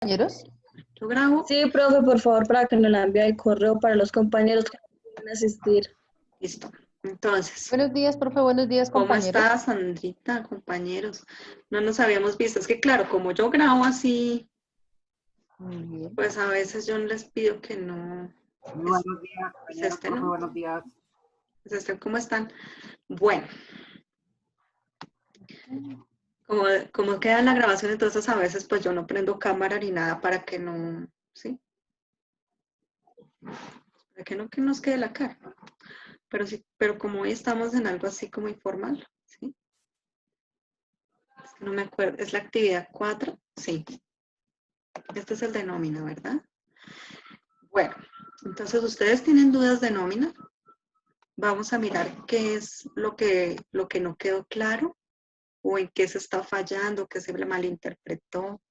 Compañeros. Yo grabo. Sí, profe, por favor, para que nos la envíe el correo para los compañeros que van a asistir. Listo. Entonces, Buenos días, profe. Buenos días, ¿cómo compañeros. está, Sandrita, compañeros? No nos habíamos visto. Es que claro, como yo grabo así, Muy bien. pues a veces yo les pido que no. Muy buenos días, compañeros, este, profe, ¿no? buenos días. Pues ¿cómo están? Bueno, como queda la grabación, entonces a veces pues yo no prendo cámara ni nada para que no, ¿sí? Para que nos quede la cara. Pero sí, pero como hoy estamos en algo así como informal, ¿sí? Es que no me acuerdo, ¿es la actividad 4? Sí. Este es el de nómina, ¿verdad? Bueno, entonces ustedes tienen dudas de nómina. Vamos a mirar qué es lo que no quedó claro o en qué se está fallando, qué se malinterpretó,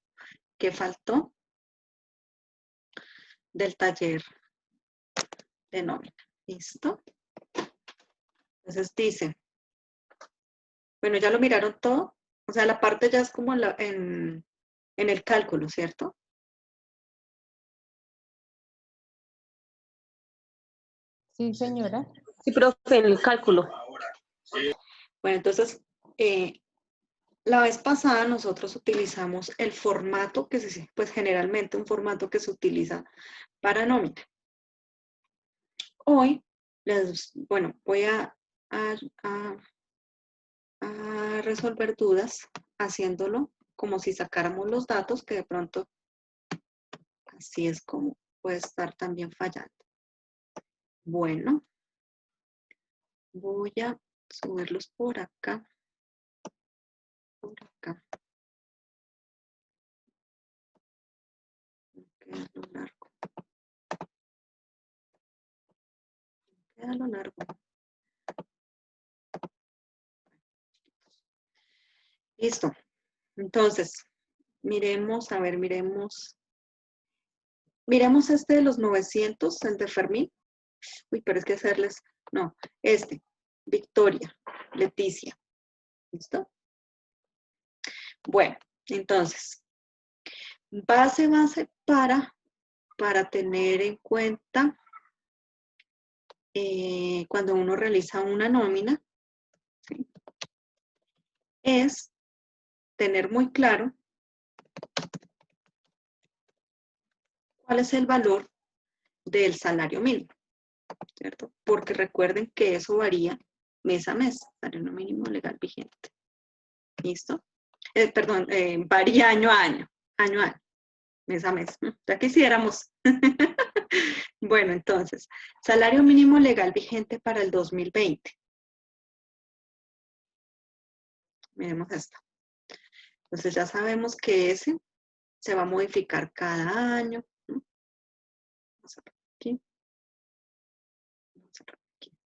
qué faltó del taller de nómina. ¿Listo? Entonces dice, bueno, ya lo miraron todo. O sea, la parte ya es como en el cálculo, ¿cierto? Sí, señora. Sí, profe, en el cálculo. Bueno, entonces, la vez pasada nosotros utilizamos el formato que pues generalmente un formato que se utiliza para nómina. Hoy, bueno, voy a resolver dudas haciéndolo como si sacáramos los datos, que de pronto así es como puede estar también fallando. Bueno, voy a subirlos por acá. Por acá. Queda lo largo. Queda lo largo. Listo. Entonces, miremos, a ver, miremos este de los 900, el de Fermín. Uy, pero es que hacerles, no, Victoria, Leticia. ¿Listo? Bueno, entonces, base para tener en cuenta cuando uno realiza una nómina, ¿sí? Es tener muy claro cuál es el valor del salario mínimo, ¿cierto? Porque recuerden que eso varía mes a mes, salario mínimo legal vigente. ¿Listo? Perdón, varía año a año, mes a mes. Ya quisiéramos. Bueno, entonces, salario mínimo legal vigente para el 2020. Miremos esto. Entonces ya sabemos que ese se va a modificar cada año. Vamos a ver aquí. Vamos a ver aquí.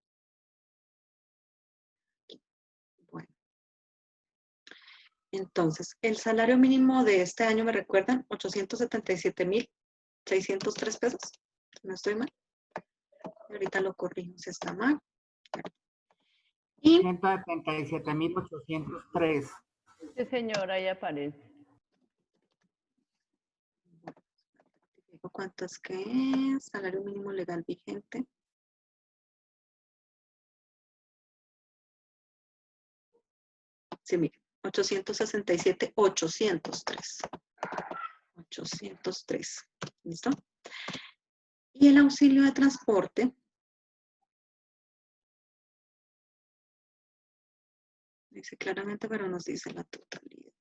Bueno. Entonces, el salario mínimo de este año, ¿me recuerdan? 877,603 pesos. No estoy mal. Ahorita lo corrijo si está mal. Y 177,803. Sí, señora, ahí aparece. ¿cuánto es que es? Salario mínimo legal vigente. Sí, mire, 867,803. 803. ¿Listo? Y el auxilio de transporte. Dice claramente, pero nos dice la totalidad.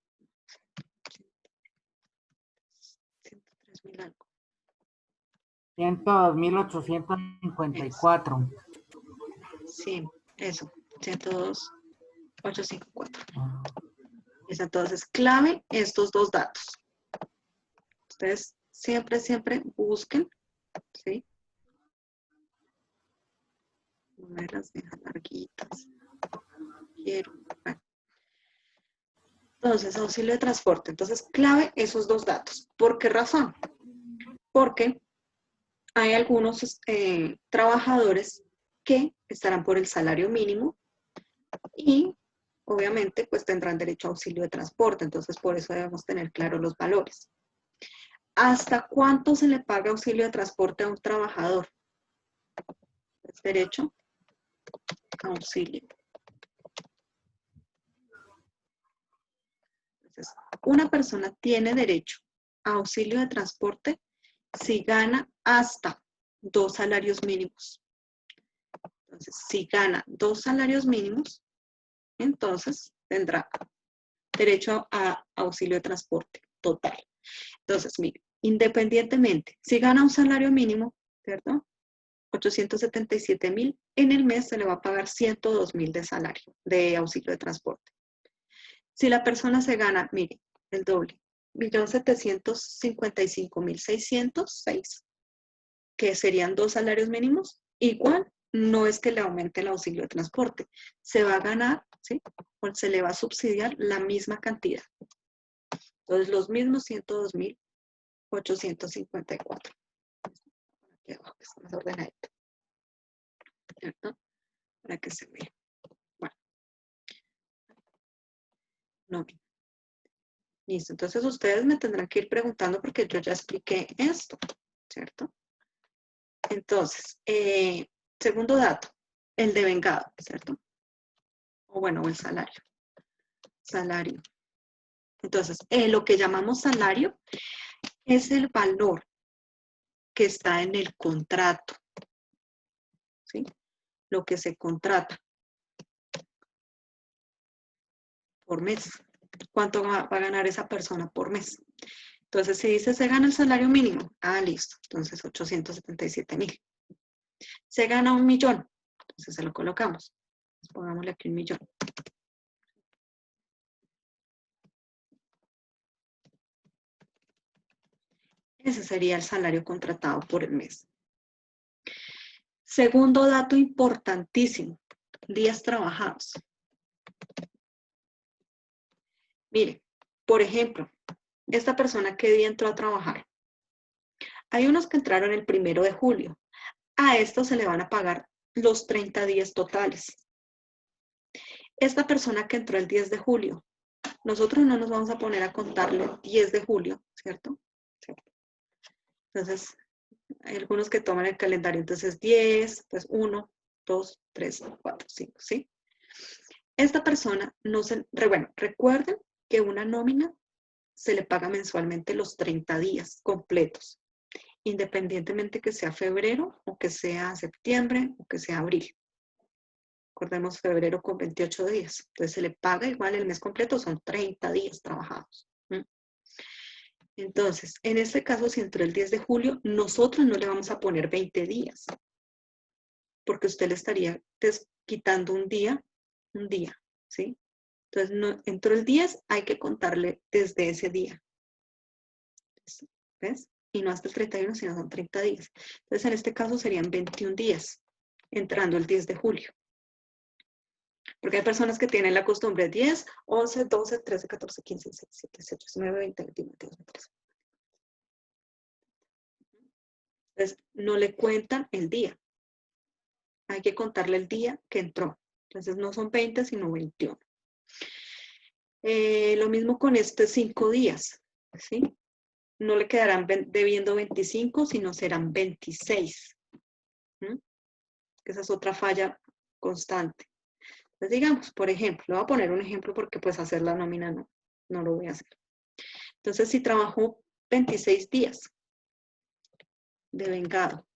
103,000 algo. 102,854. Sí, eso. 102,854. Es entonces clave estos dos datos. Ustedes siempre busquen, ¿sí? No me las dejan larguitas. Quiero. Bueno. Entonces, auxilio de transporte. Entonces, clave esos dos datos. ¿Por qué razón? Porque hay algunos trabajadores que estarán por el salario mínimo y obviamente pues tendrán derecho a auxilio de transporte. Entonces, por eso debemos tener claros los valores. ¿hasta cuánto se le paga auxilio de transporte a un trabajador? Es derecho a auxilio. Entonces, una persona tiene derecho a auxilio de transporte si gana hasta 2 salarios mínimos. Entonces, si gana 2 salarios mínimos, entonces tendrá derecho a auxilio de transporte total. Entonces, mire, independientemente, si gana un salario mínimo, ¿cierto? 877,000, en el mes se le va a pagar 102,000 de salario, de auxilio de transporte. Si la persona se gana, mire, el doble, 1.755.606, que serían 2 salarios mínimos, igual no es que le aumente el auxilio de transporte, se va a ganar, ¿sí? O se le va a subsidiar la misma cantidad. Entonces, los mismos 102,854. Aquí abajo, que está más ordenadito. ¿Cierto? Para que se vea. Bueno. No. Listo. Entonces, ustedes me tendrán que ir preguntando porque yo ya expliqué esto, ¿cierto? Entonces, segundo dato, el devengado, ¿cierto? O bueno, el salario. Salario. Entonces, lo que llamamos salario es el valor que está en el contrato, ¿sí? Lo que se contrata por mes. ¿Cuánto va a ganar esa persona por mes? Entonces, si dice se gana el salario mínimo, listo. Entonces, 877,000. Se gana 1.000.000, entonces se lo colocamos. Pongámosle aquí 1.000.000. Ese sería el salario contratado por el mes. Segundo dato importantísimo, días trabajados. Mire, por ejemplo, esta persona que día entró a trabajar. Hay unos que entraron el 1 de julio. A estos se le van a pagar los 30 días totales. Esta persona que entró el 10 de julio, nosotros no nos vamos a poner a contarle el 10 de julio, ¿cierto? ¿Cierto? Entonces, hay algunos que toman el calendario, entonces 10, pues 1, 2, 3, 4, 5, ¿sí? Esta persona no se, bueno, recuerden que una nómina se le paga mensualmente los 30 días completos, independientemente que sea febrero o que sea septiembre o que sea abril. Recordemos febrero con 28 días, entonces se le paga igual el mes completo, son 30 días trabajados. Entonces, en este caso, si entró el 10 de julio, nosotros no le vamos a poner 20 días, porque usted le estaría quitando un día, ¿sí? Entonces, no, entró el 10, hay que contarle desde ese día. ¿Ves? Y no hasta el 31, sino son 30 días. Entonces, en este caso serían 21 días, entrando el 10 de julio. Porque hay personas que tienen la costumbre 10, 11, 12, 13, 14, 15, 16, 17, 18, 19, 20, 21, 22, 23. Entonces, no le cuentan el día. Hay que contarle el día que entró. Entonces, no son 20, sino 21. Lo mismo con 5 días, ¿sí? No le quedarán debiendo 25, sino serán 26. Esa es otra falla constante. Entonces, digamos, por ejemplo, le voy a poner un ejemplo porque pues hacer la nómina no lo voy a hacer. Entonces, si trabajó 26 días devengado,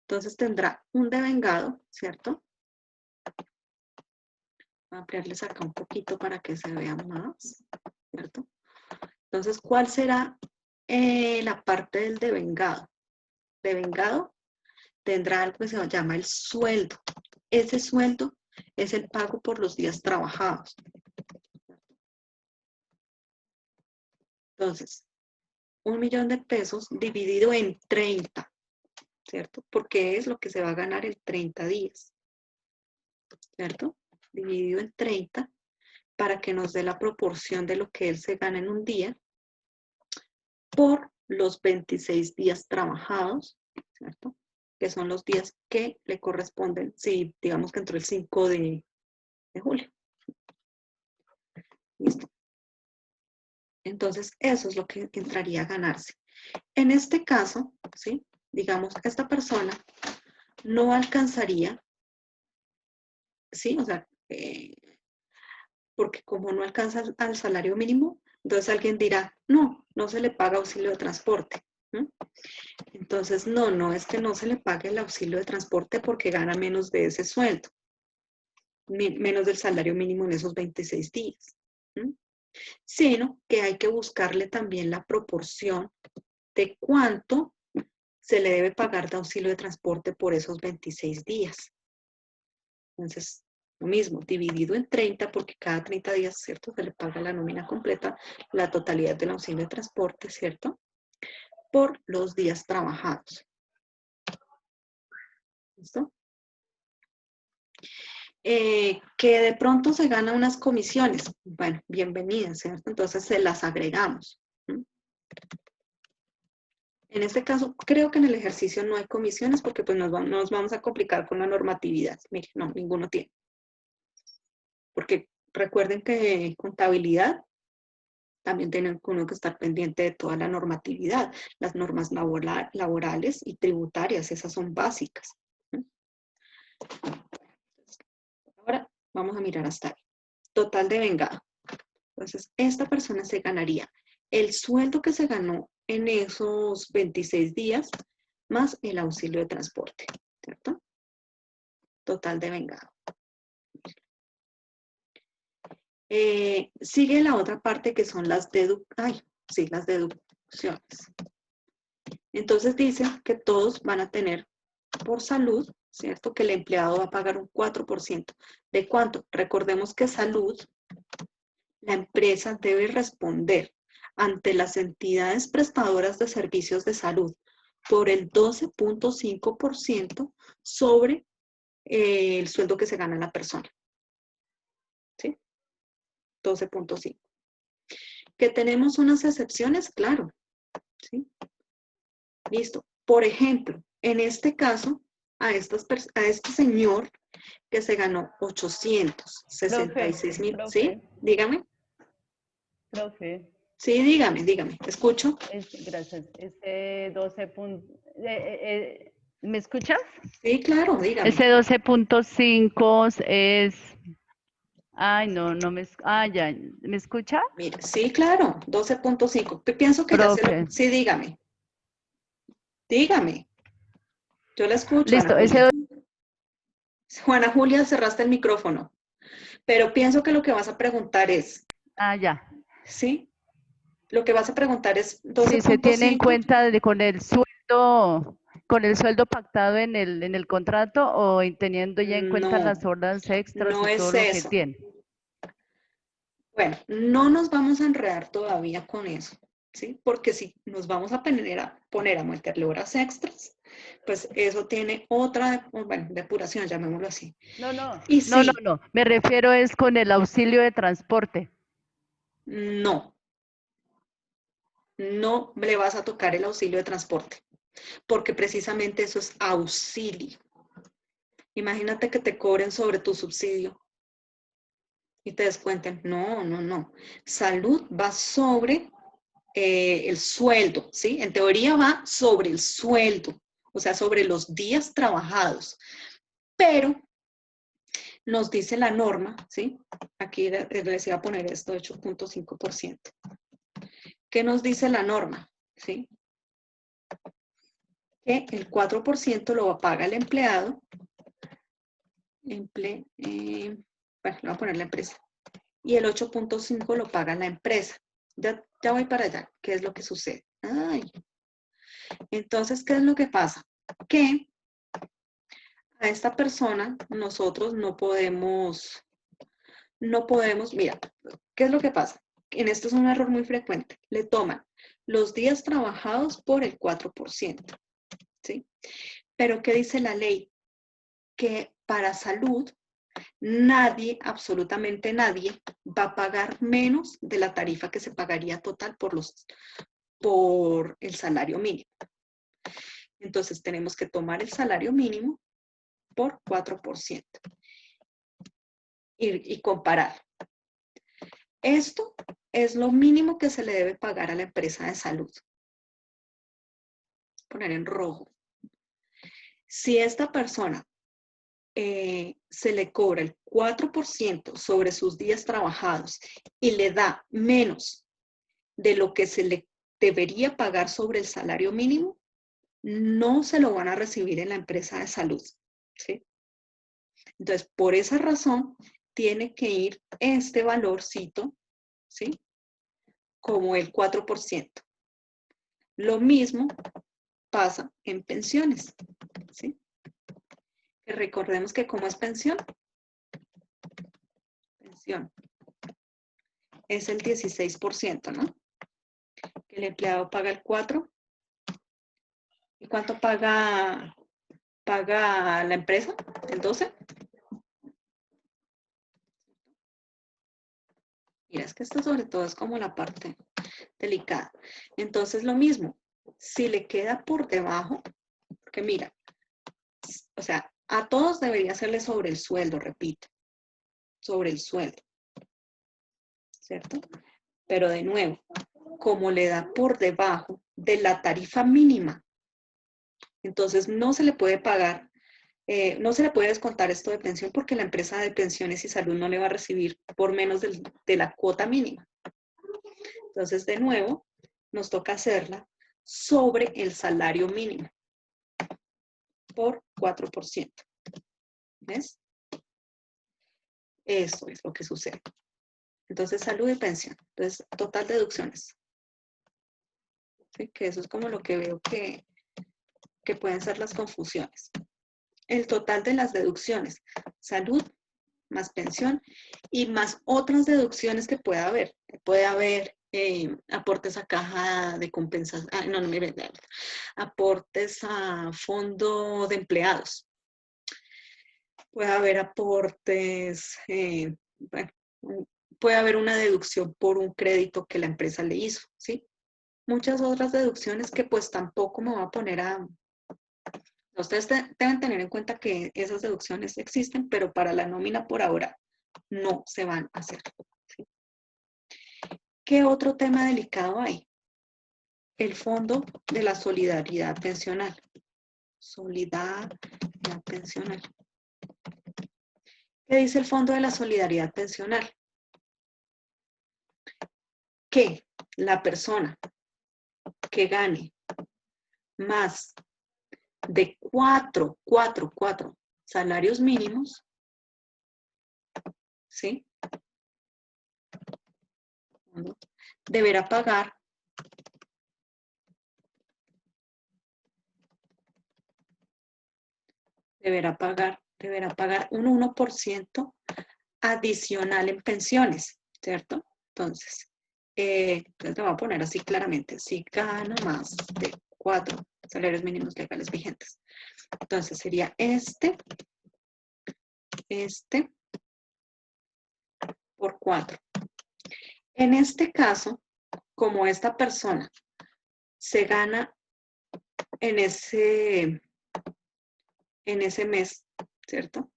entonces tendrá un devengado, ¿cierto? Voy a ampliarles acá un poquito para que se vea más, ¿cierto? Entonces, ¿cuál será la parte del devengado? Devengado tendrá algo que se llama el sueldo. Ese sueldo es el pago por los días trabajados. Entonces, 1.000.000 de pesos dividido en 30, ¿cierto? Porque es lo que se va a ganar en 30 días, ¿cierto? Dividido en 30 para que nos dé la proporción de lo que él se gana en un día por los 26 días trabajados, ¿cierto? Que son los días que le corresponden, si digamos que entró el 5 de julio. Listo. Entonces, eso es lo que entraría a ganarse. En este caso, ¿sí? Digamos, esta persona no alcanzaría, ¿sí? O sea, porque como no alcanza al salario mínimo, entonces alguien dirá, no, no se le paga auxilio de transporte. ¿No? Entonces, no es que no se le pague el auxilio de transporte porque gana menos de ese sueldo, menos del salario mínimo en esos 26 días. ¿No? Sino que hay que buscarle también la proporción de cuánto se le debe pagar de auxilio de transporte por esos 26 días. Entonces, lo mismo, dividido en 30, porque cada 30 días, ¿cierto? Se le paga la nómina completa, la totalidad del auxilio de transporte, ¿cierto? Por los días trabajados. ¿Listo? Que de pronto se ganan unas comisiones. Bueno, bienvenidas, ¿cierto? Entonces se las agregamos. ¿Mm? En este caso, creo que en el ejercicio no hay comisiones porque pues nos vamos a complicar con la normatividad. Mire, no, ninguno tiene. Porque recuerden que contabilidad también tiene uno que estar pendiente de toda la normatividad. Las normas laborales y tributarias, esas son básicas. ¿Mm? Ahora vamos a mirar hasta ahí. Total de vengado. Entonces, esta persona se ganaría el sueldo que se ganó en esos 26 días más el auxilio de transporte, ¿cierto? Total de vengado. Sigue la otra parte que son las deducciones. Entonces dice que todos van a tener por salud, ¿cierto? Que el empleado va a pagar un 4%. ¿De cuánto? Recordemos que salud, la empresa debe responder ante las entidades prestadoras de servicios de salud por el 12.5% sobre el sueldo que se gana la persona. ¿Sí? 12.5. ¿Que tenemos unas excepciones? Claro. ¿Sí? Listo. Por ejemplo, en este caso, a este señor que se ganó 866,000. Profe. ¿Sí? Dígame. Profe, Sí, dígame. ¿Te escucho? gracias. Ese 12 ¿me escuchas? Sí, claro, dígame. Ese 12.5 es... Ay, no ya, ¿me escucha? Mire, sí, claro, 12.5. Pienso que ya se lo... Profe. Sí, dígame. Dígame. Yo la escucho, Ana Listo, Julia. Juana Julia, cerraste el micrófono. Pero pienso que lo que vas a preguntar es, ya. ¿sí? Lo que vas a preguntar es Si se tiene en 12.5. cuenta con el sueldo pactado en el contrato o teniendo ya en cuenta No, las horas extras no y todo es lo que eso. tiene. Bueno, no nos vamos a enredar todavía con eso, ¿sí? Porque si nos vamos a poner a meterle horas extras, pues eso tiene otra, bueno, depuración, llamémoslo así. Y sí, No. Me refiero es con el auxilio de transporte. no le vas a tocar el auxilio de transporte, porque precisamente eso es auxilio. Imagínate que te cobren sobre tu subsidio y te descuenten. No. Salud va sobre el sueldo, ¿sí? En teoría va sobre el sueldo, o sea, sobre los días trabajados. Pero nos dice la norma, ¿sí? Aquí les iba a poner esto, 8.5%. ¿Qué nos dice la norma? ¿Sí? Que el 4% lo paga el empleado. Bueno, le voy a poner la empresa. Y el 8.5% lo paga la empresa. Ya voy para allá. ¿Qué es lo que sucede? Entonces, ¿qué es lo que pasa? Que a esta persona nosotros no podemos, mira, ¿qué es lo que pasa? En esto es un error muy frecuente. Le toman los días trabajados por el 4%, ¿sí? Pero ¿qué dice la ley? Que para salud nadie, absolutamente nadie, va a pagar menos de la tarifa que se pagaría total por el salario mínimo. Entonces tenemos que tomar el salario mínimo por 4% y comparar. Esto es lo mínimo que se le debe pagar a la empresa de salud. poner en rojo. Si esta persona se le cobra el 4% sobre sus días trabajados y le da menos de lo que se le debería pagar sobre el salario mínimo, no se lo van a recibir en la empresa de salud, ¿sí? Entonces, por esa razón, tiene que ir este valorcito, ¿sí? Como el 4%. Lo mismo pasa en pensiones, ¿sí? Que recordemos que ¿cómo es pensión? Pensión es el 16%, ¿no? Que el empleado paga el 4%. ¿Y cuánto paga la empresa? ¿El 12%? Mira, es que esto sobre todo es como la parte delicada. Entonces, lo mismo, si le queda por debajo, porque mira, o sea, a todos debería hacerle sobre el sueldo, repito, sobre el sueldo, ¿cierto? Pero de nuevo, como le da por debajo de la tarifa mínima, entonces no se le puede pagar, no se le puede descontar esto de pensión porque la empresa de pensiones y salud no le va a recibir por menos de la cuota mínima. Entonces, de nuevo, nos toca hacerla sobre el salario mínimo por 4%. ¿Ves? Eso es lo que sucede. Entonces, salud y pensión. Entonces, total deducciones. ¿Sí? Que eso es como lo que veo que pueden ser las confusiones. El total de las deducciones. Salud más pensión y más otras deducciones que pueda haber. Puede haber aportes a caja de compensación, aportes a fondo de empleados. Puede haber aportes, bueno, puede haber una deducción por un crédito que la empresa le hizo, ¿sí? Muchas otras deducciones que pues tampoco me voy a poner a... Ustedes deben tener en cuenta que esas deducciones existen, pero para la nómina por ahora no se van a hacer. ¿Sí? ¿Qué otro tema delicado hay? El Fondo de la Solidaridad Pensional. Solidaridad Pensional. ¿Qué dice el Fondo de la Solidaridad Pensional? Que la persona que gane más de 4 salarios mínimos, ¿sí? Deberá pagar un 1% adicional en pensiones, ¿cierto? Entonces te voy a poner así claramente, si gana más de 4 salarios mínimos legales vigentes. Entonces sería este por 4. En este caso, como esta persona se gana en ese mes, ¿cierto?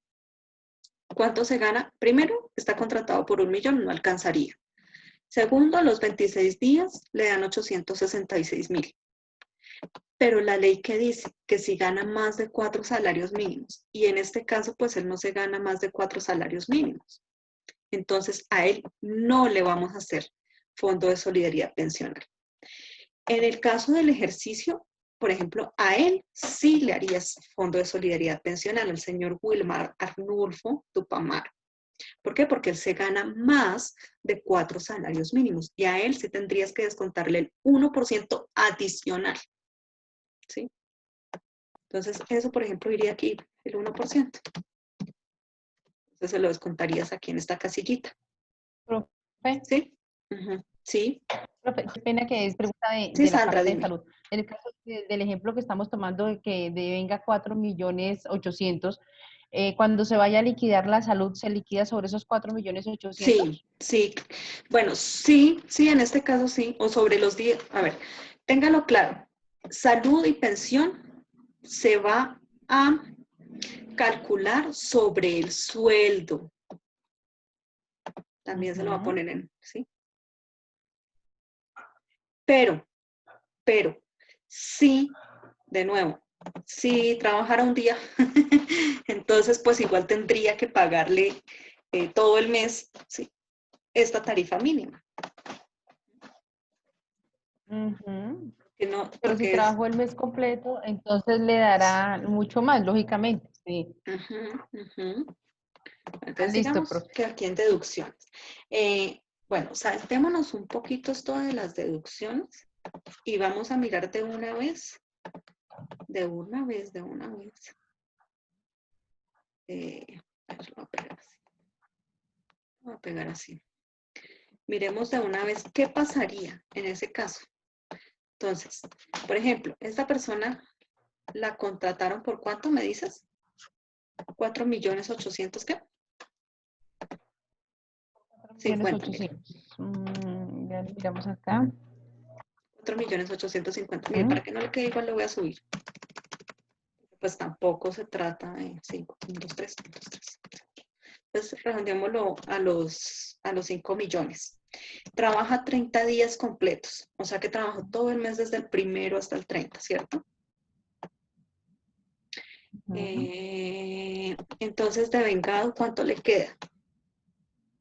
¿Cuánto se gana? Primero, está contratado por 1 millón, no alcanzaría. Segundo, a los 26 días le dan 866,000. Pero la ley que dice que si gana más de 4 salarios mínimos, y en este caso, pues él no se gana más de 4 salarios mínimos. Entonces, a él no le vamos a hacer fondo de solidaridad pensional. En el caso del ejercicio, por ejemplo, a él sí le harías fondo de solidaridad pensional, al señor Wilmar Arnulfo Tupamar. ¿Por qué? Porque él se gana más de 4 salarios mínimos y a él sí tendrías que descontarle el 1% adicional. ¿Sí? Entonces, eso, por ejemplo, iría aquí, el 1%. Entonces, se lo descontarías aquí en esta casillita. Profe, ¿Sí? Sí. profe, qué pena que es pregunta Sí, de la Sandra, parte de dime. salud. En el caso del ejemplo que estamos tomando de que devenga 4.800.000, cuando se vaya a liquidar la salud, ¿se liquida sobre esos 4.800.000? Sí. Bueno, sí, en este caso sí. O sobre los días. A ver, téngalo claro. Salud y pensión se va a calcular sobre el sueldo. También se lo va a poner en, ¿sí? Pero, sí de nuevo, si trabajara un día, entonces pues igual tendría que pagarle todo el mes, ¿sí? Esta tarifa mínima. Ujú. Que no, Pero si porque es... trabajó el mes completo, entonces le dará mucho más, lógicamente. Sí. Ujú, ujú. Ah, Entonces listo, digamos profe. que aquí en deducciones. Bueno, saltémonos un poquito esto de las deducciones y vamos a mirar de una vez, de una vez, de una vez. Lo voy a pegar así. Lo voy a pegar así. Miremos de una vez qué pasaría en ese caso. Entonces, por ejemplo, esta persona la contrataron por ¿cuánto me dices? 4.800.000, ¿qué? 50.000. 4.800.000. Ya lo miramos acá. 4.850.000. Mire, Ujú. para que no le quede igual, lo voy a subir. Pues tampoco se trata de 5, 2, 3, 2, 3. Pues redondeémoslo a los 5 millones. Trabaja 30 días completos, o sea que trabajó todo el mes desde el 1 hasta el 30, ¿cierto? Ujú. Entonces, de vengado, ¿cuánto le queda?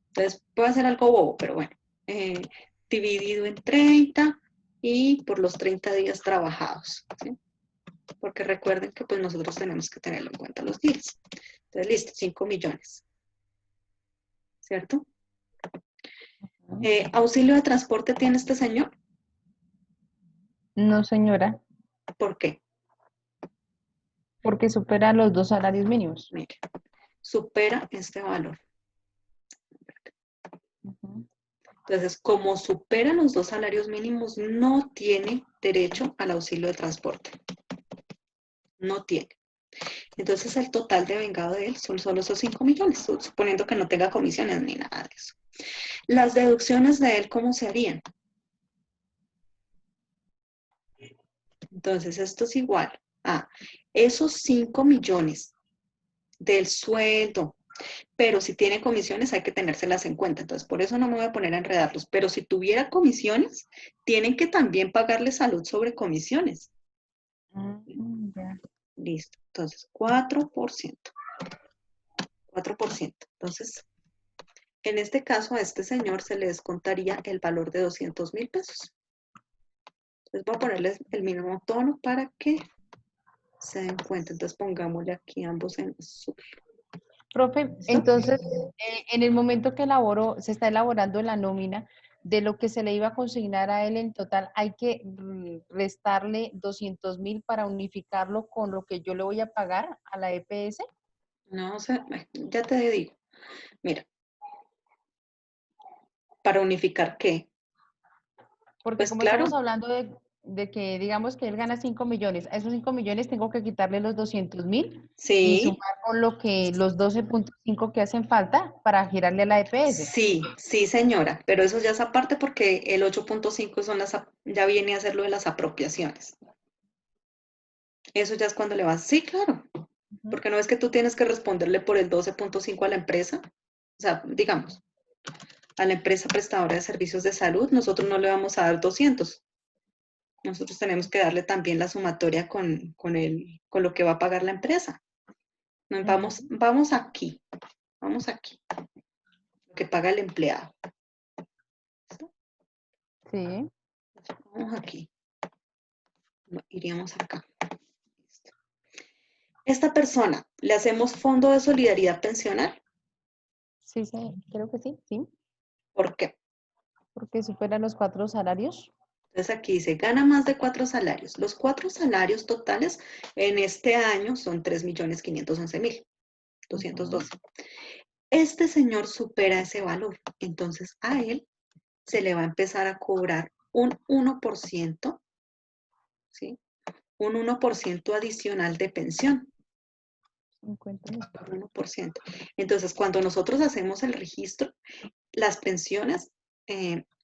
Entonces, puede ser algo bobo, pero bueno. Dividido en 30 y por los 30 días trabajados, ¿sí? Porque recuerden que pues nosotros tenemos que tenerlo en cuenta los días. Entonces, listo, 5 millones, ¿cierto? ¿Auxilio de transporte tiene este señor? No, señora, ¿Por qué? porque supera los 2 salarios mínimos. Mire, supera este valor. Ujú. Entonces, como supera los 2 salarios mínimos, no tiene derecho al auxilio de transporte. No tiene. Entonces, el total de vengado de él son solo esos 5 millones, suponiendo que no tenga comisiones ni nada de eso. Las deducciones de él, ¿cómo se harían? Entonces, esto es igual a esos 5 millones del sueldo, pero si tiene comisiones hay que tenérselas en cuenta. Entonces, por eso no me voy a poner a enredarlos. Pero si tuviera comisiones, tienen que también pagarle salud sobre comisiones. Ya. Listo. Entonces, 4%. 4%. Entonces, en este caso, a este señor se le descontaría el valor de 200.000 pesos. Entonces, voy a ponerles el mismo tono para que se den cuenta. Entonces, pongámosle aquí ambos en azul. Profe, ¿Listo? entonces, en el momento que se está elaborando la nómina de lo que se le iba a consignar a él en total, hay que restarle 200.000 para unificarlo con lo que yo le voy a pagar a la EPS, No sé, ya te digo. Mira, para unificar, ¿qué? porque Pues como claro, estamos hablando de que digamos que él gana 5 millones, a esos 5 millones tengo que quitarle los 200.000 y sí, sumar con lo que los 12.5 que hacen falta para girarle a la EPS. sí, sí, señora, pero eso ya es aparte porque el 8.5 son ya viene a ser lo de las apropiaciones. Eso ya es cuando le vas, sí, claro, Ujú. porque no es que tú tienes que responderle por el 12.5 a la empresa, o sea, digamos, a la empresa prestadora de servicios de salud, nosotros no le vamos a dar 200. Nosotros tenemos que darle también la sumatoria con lo que va a pagar la empresa. Vamos aquí, lo que paga el empleado. ¿Listo? Sí. Vamos aquí. Iríamos acá. Listo. Esta persona, ¿le hacemos fondo de solidaridad pensional? Sí, sí, creo que sí, sí, ¿Por qué? porque supera los 4 salarios. Entonces aquí dice, gana más de 4 salarios. Los 4 salarios totales en este año son 3.511.212. Este señor supera ese valor. Entonces a él se le va a empezar a cobrar un 1%, ¿sí? Un 1% adicional de pensión. 1%. Entonces, cuando nosotros hacemos el registro, las pensiones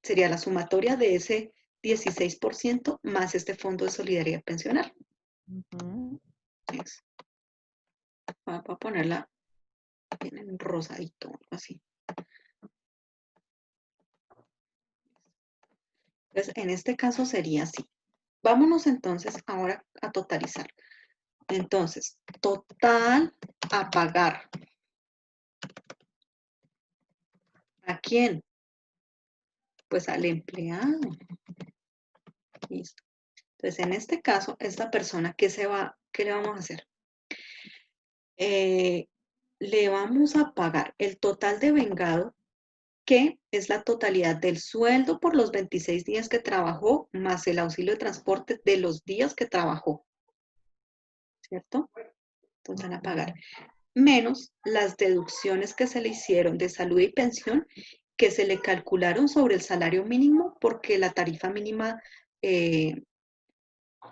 sería la sumatoria de ese 16% más este fondo de solidaridad pensional. Ujú. Eso. Voy a ponerla bien en rosadito, algo así. Entonces, en este caso sería así. Vámonos entonces ahora a totalizar. Entonces, total a pagar. ¿A quién? Pues al empleado. Listo. Entonces, en este caso, esta persona, ¿qué le vamos a hacer? Le vamos a pagar el total de vengado, que es la totalidad del sueldo por los 26 días que trabajó, más el auxilio de transporte de los días que trabajó. ¿Cierto? Entonces van a pagar. Menos las deducciones que se le hicieron de salud y pensión, que se le calcularon sobre el salario mínimo porque la tarifa mínima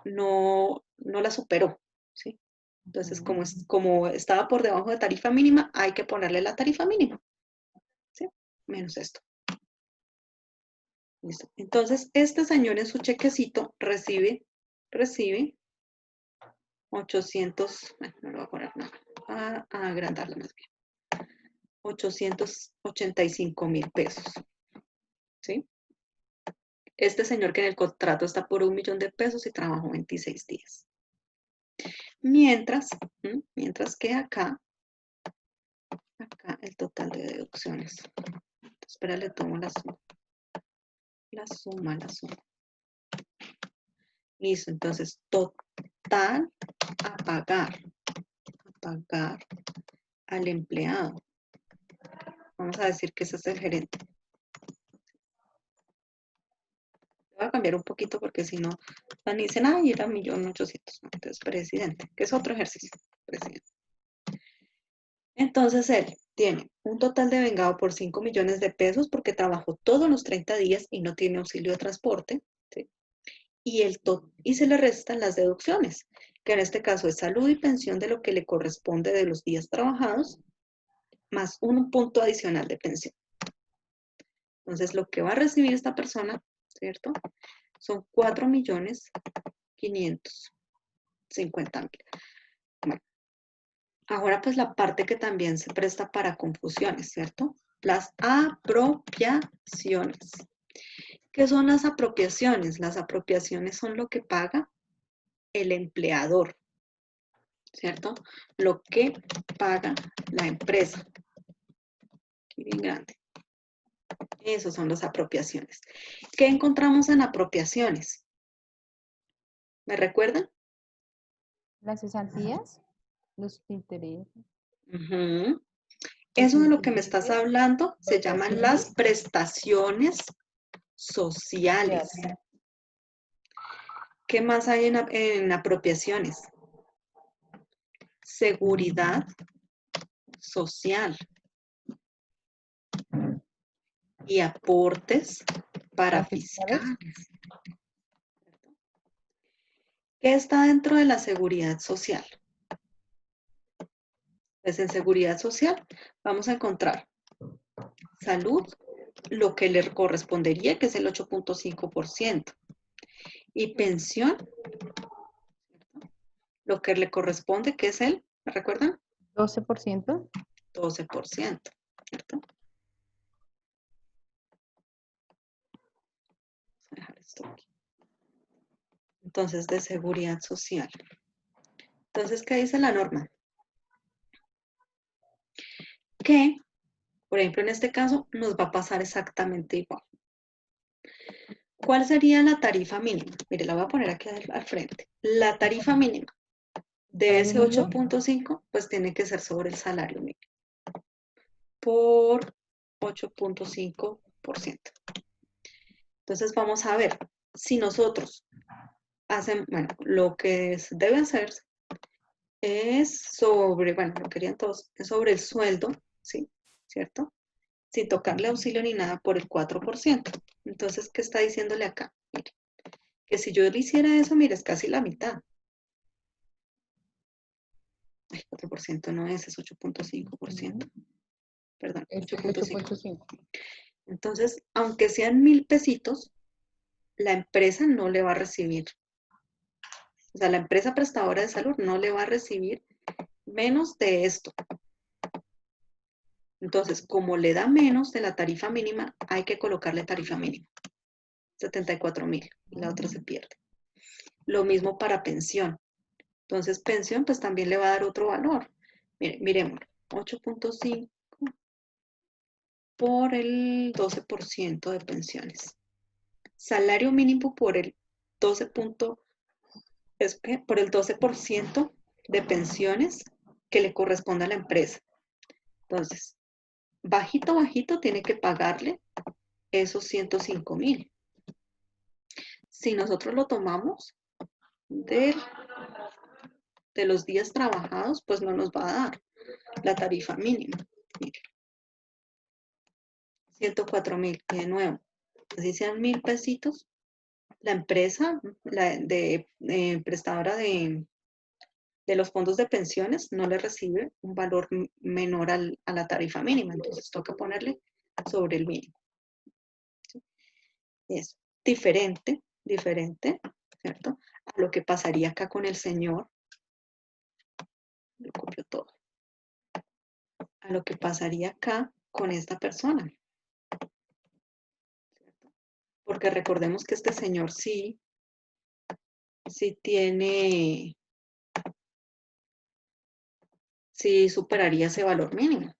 no la superó, ¿sí? Entonces, como estaba por debajo de tarifa mínima, hay que ponerle la tarifa mínima, ¿sí? Menos esto. ¿Listo? Entonces, este señor en su chequecito recibe 800, bueno, no lo voy a poner nada, a agrandarla más bien. 885,000 pesos, ¿sí? Este señor que en el contrato está por 1.000.000 de pesos y trabajó 26 días. Mientras que acá el total de deducciones. Espera, le tomo la suma. La suma. Listo, entonces total a pagar al empleado. Vamos a decir que ese es el gerente. Voy a cambiar un poquito porque si no, van y dicen, ay, era 1.800.000. Entonces, presidente, que es otro ejercicio. Presidente. Entonces, él tiene un total de vengado por 5 millones de pesos porque trabajó todos los 30 días y no tiene auxilio de transporte, ¿sí? Y se le restan las deducciones, que en este caso es salud y pensión de lo que le corresponde de los días trabajados, más un punto adicional de pensión. Entonces, lo que va a recibir esta persona, ¿cierto? Son 4.550.000. Bueno, ahora pues la parte que también se presta para confusiones, ¿cierto? Las apropiaciones. ¿Qué son las apropiaciones? Las apropiaciones son lo que paga el empleador, ¿cierto? Lo que paga la empresa. Aquí bien grande. Esos son las apropiaciones. ¿Qué encontramos en apropiaciones? ¿Me recuerdan? Las cesantías, los intereses. Eso de lo que me estás hablando se llaman las prestaciones sociales. ¿Qué más hay en apropiaciones? Seguridad social y aportes para fiscales. ¿Qué está dentro de la seguridad social? Pues en seguridad social vamos a encontrar salud, lo que le correspondería, que es el 8.5%. Y pensión, lo que le corresponde, que es el, ¿me recuerdan? 12%. 12%, ¿cierto? Vamos a dejar esto aquí. Entonces, de seguridad social. Entonces, ¿qué dice la norma? Que, por ejemplo, en este caso, nos va a pasar exactamente igual. ¿Cuál sería la tarifa mínima? Mire, la voy a poner aquí al frente. La tarifa mínima de ese 8.5, pues tiene que ser sobre el salario mínimo. Por 8.5%. Entonces, vamos a ver si nosotros hacen, bueno, lo que debe hacerse es sobre, bueno, lo querían todos, es sobre el sueldo, ¿sí? ¿Cierto? Sin tocarle auxilio ni nada por el 4%. Entonces, ¿qué está diciéndole acá? Mire, que si yo le hiciera eso, mire, es casi la mitad. El 4% no es 8.5%. Perdón, 8.5. Entonces, aunque sean 1.000 pesitos, la empresa no le va a recibir. O sea, la empresa prestadora de salud no le va a recibir menos de esto. Entonces, como le da menos de la tarifa mínima, hay que colocarle tarifa mínima. 74.000. Y la otra se pierde. Lo mismo para pensión. Entonces, pensión, pues también le va a dar otro valor. Miremos, 8.5 por el 12% de pensiones. Salario mínimo por el 12% de pensiones que le corresponde a la empresa. Entonces, bajito, bajito, tiene que pagarle esos 105.000. Si nosotros lo tomamos de los días trabajados, pues no nos va a dar la tarifa mínima. Mire, 104.000. Y de nuevo, así sean 1.000 pesitos, la empresa, prestadora de los fondos de pensiones, no le recibe un valor menor a la tarifa mínima. Entonces toca ponerle sobre el mínimo. ¿Sí? Es diferente, ¿cierto? A lo que pasaría acá con el señor. Le copio todo. A lo que pasaría acá con esta persona. ¿Cierto? Porque recordemos que este señor sí tiene, sí superaría ese valor mínimo.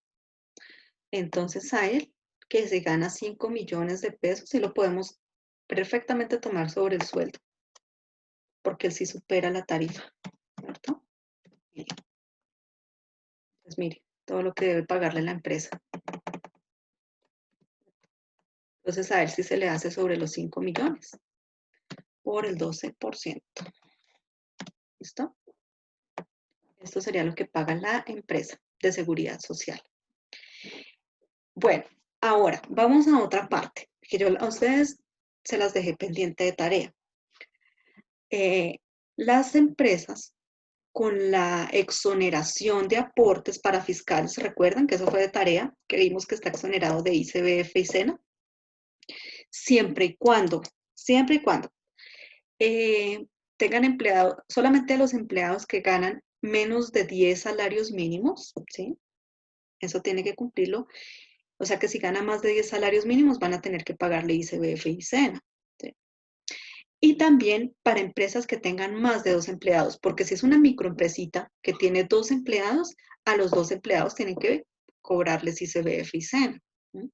Entonces a él, que se gana 5 millones de pesos, sí lo podemos perfectamente tomar sobre el sueldo, porque él sí supera la tarifa, ¿cierto? Pues mire, todo lo que debe pagarle la empresa. Entonces a él sí se le hace sobre los 5 millones por el 12%. ¿Listo? Esto sería lo que paga la empresa de seguridad social. Bueno, ahora vamos a otra parte, que yo a ustedes se las dejé pendiente de tarea. Las empresas con la exoneración de aportes para fiscales, ¿recuerdan que eso fue de tarea? Que vimos que está exonerado de ICBF y SENA. Siempre y cuando tengan empleados, solamente los empleados que ganan menos de 10 salarios mínimos, ¿sí? Eso tiene que cumplirlo. O sea que si gana más de 10 salarios mínimos van a tener que pagarle ICBF y SENA. ¿Sí? Y también para empresas que tengan más de 2 empleados, porque si es una microempresita que tiene 2 empleados, a los 2 empleados tienen que cobrarles ICBF y SENA. ¿Sí?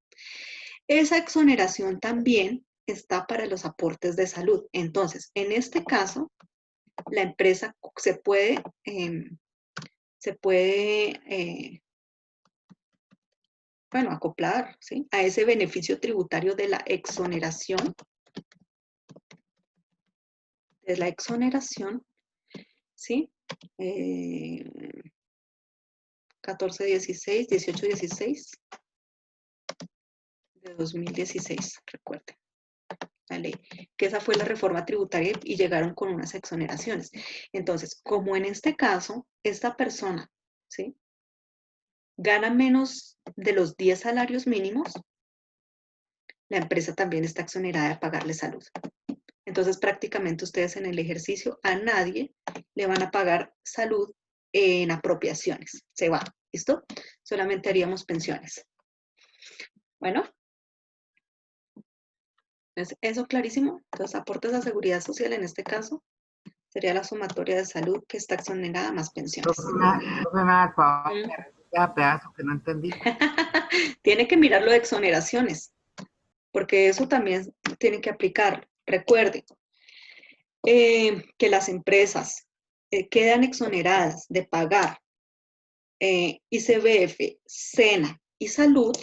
Esa exoneración también está para los aportes de salud. Entonces, en este caso, la empresa se puede bueno, acoplar, ¿sí? A ese beneficio tributario de la exoneración. ¿Sí? 1416, 1816 de 2016, recuerden. La ley, que esa fue la reforma tributaria y llegaron con unas exoneraciones. Entonces, como en este caso, esta persona, ¿sí? Gana menos de los 10 salarios mínimos, la empresa también está exonerada de pagarle salud. Entonces, prácticamente ustedes en el ejercicio a nadie le van a pagar salud en apropiaciones. Se va, ¿listo? Solamente haríamos pensiones. Bueno. ¿Es eso clarísimo? Entonces, aportes a seguridad social en este caso sería la sumatoria de salud que está exonerada más pensiones. Profe, me acabo de quedar pedazo que no entendí. Tiene que mirar lo de exoneraciones, porque eso también tiene que aplicar. Recuerden que las empresas quedan exoneradas de pagar ICBF, SENA y salud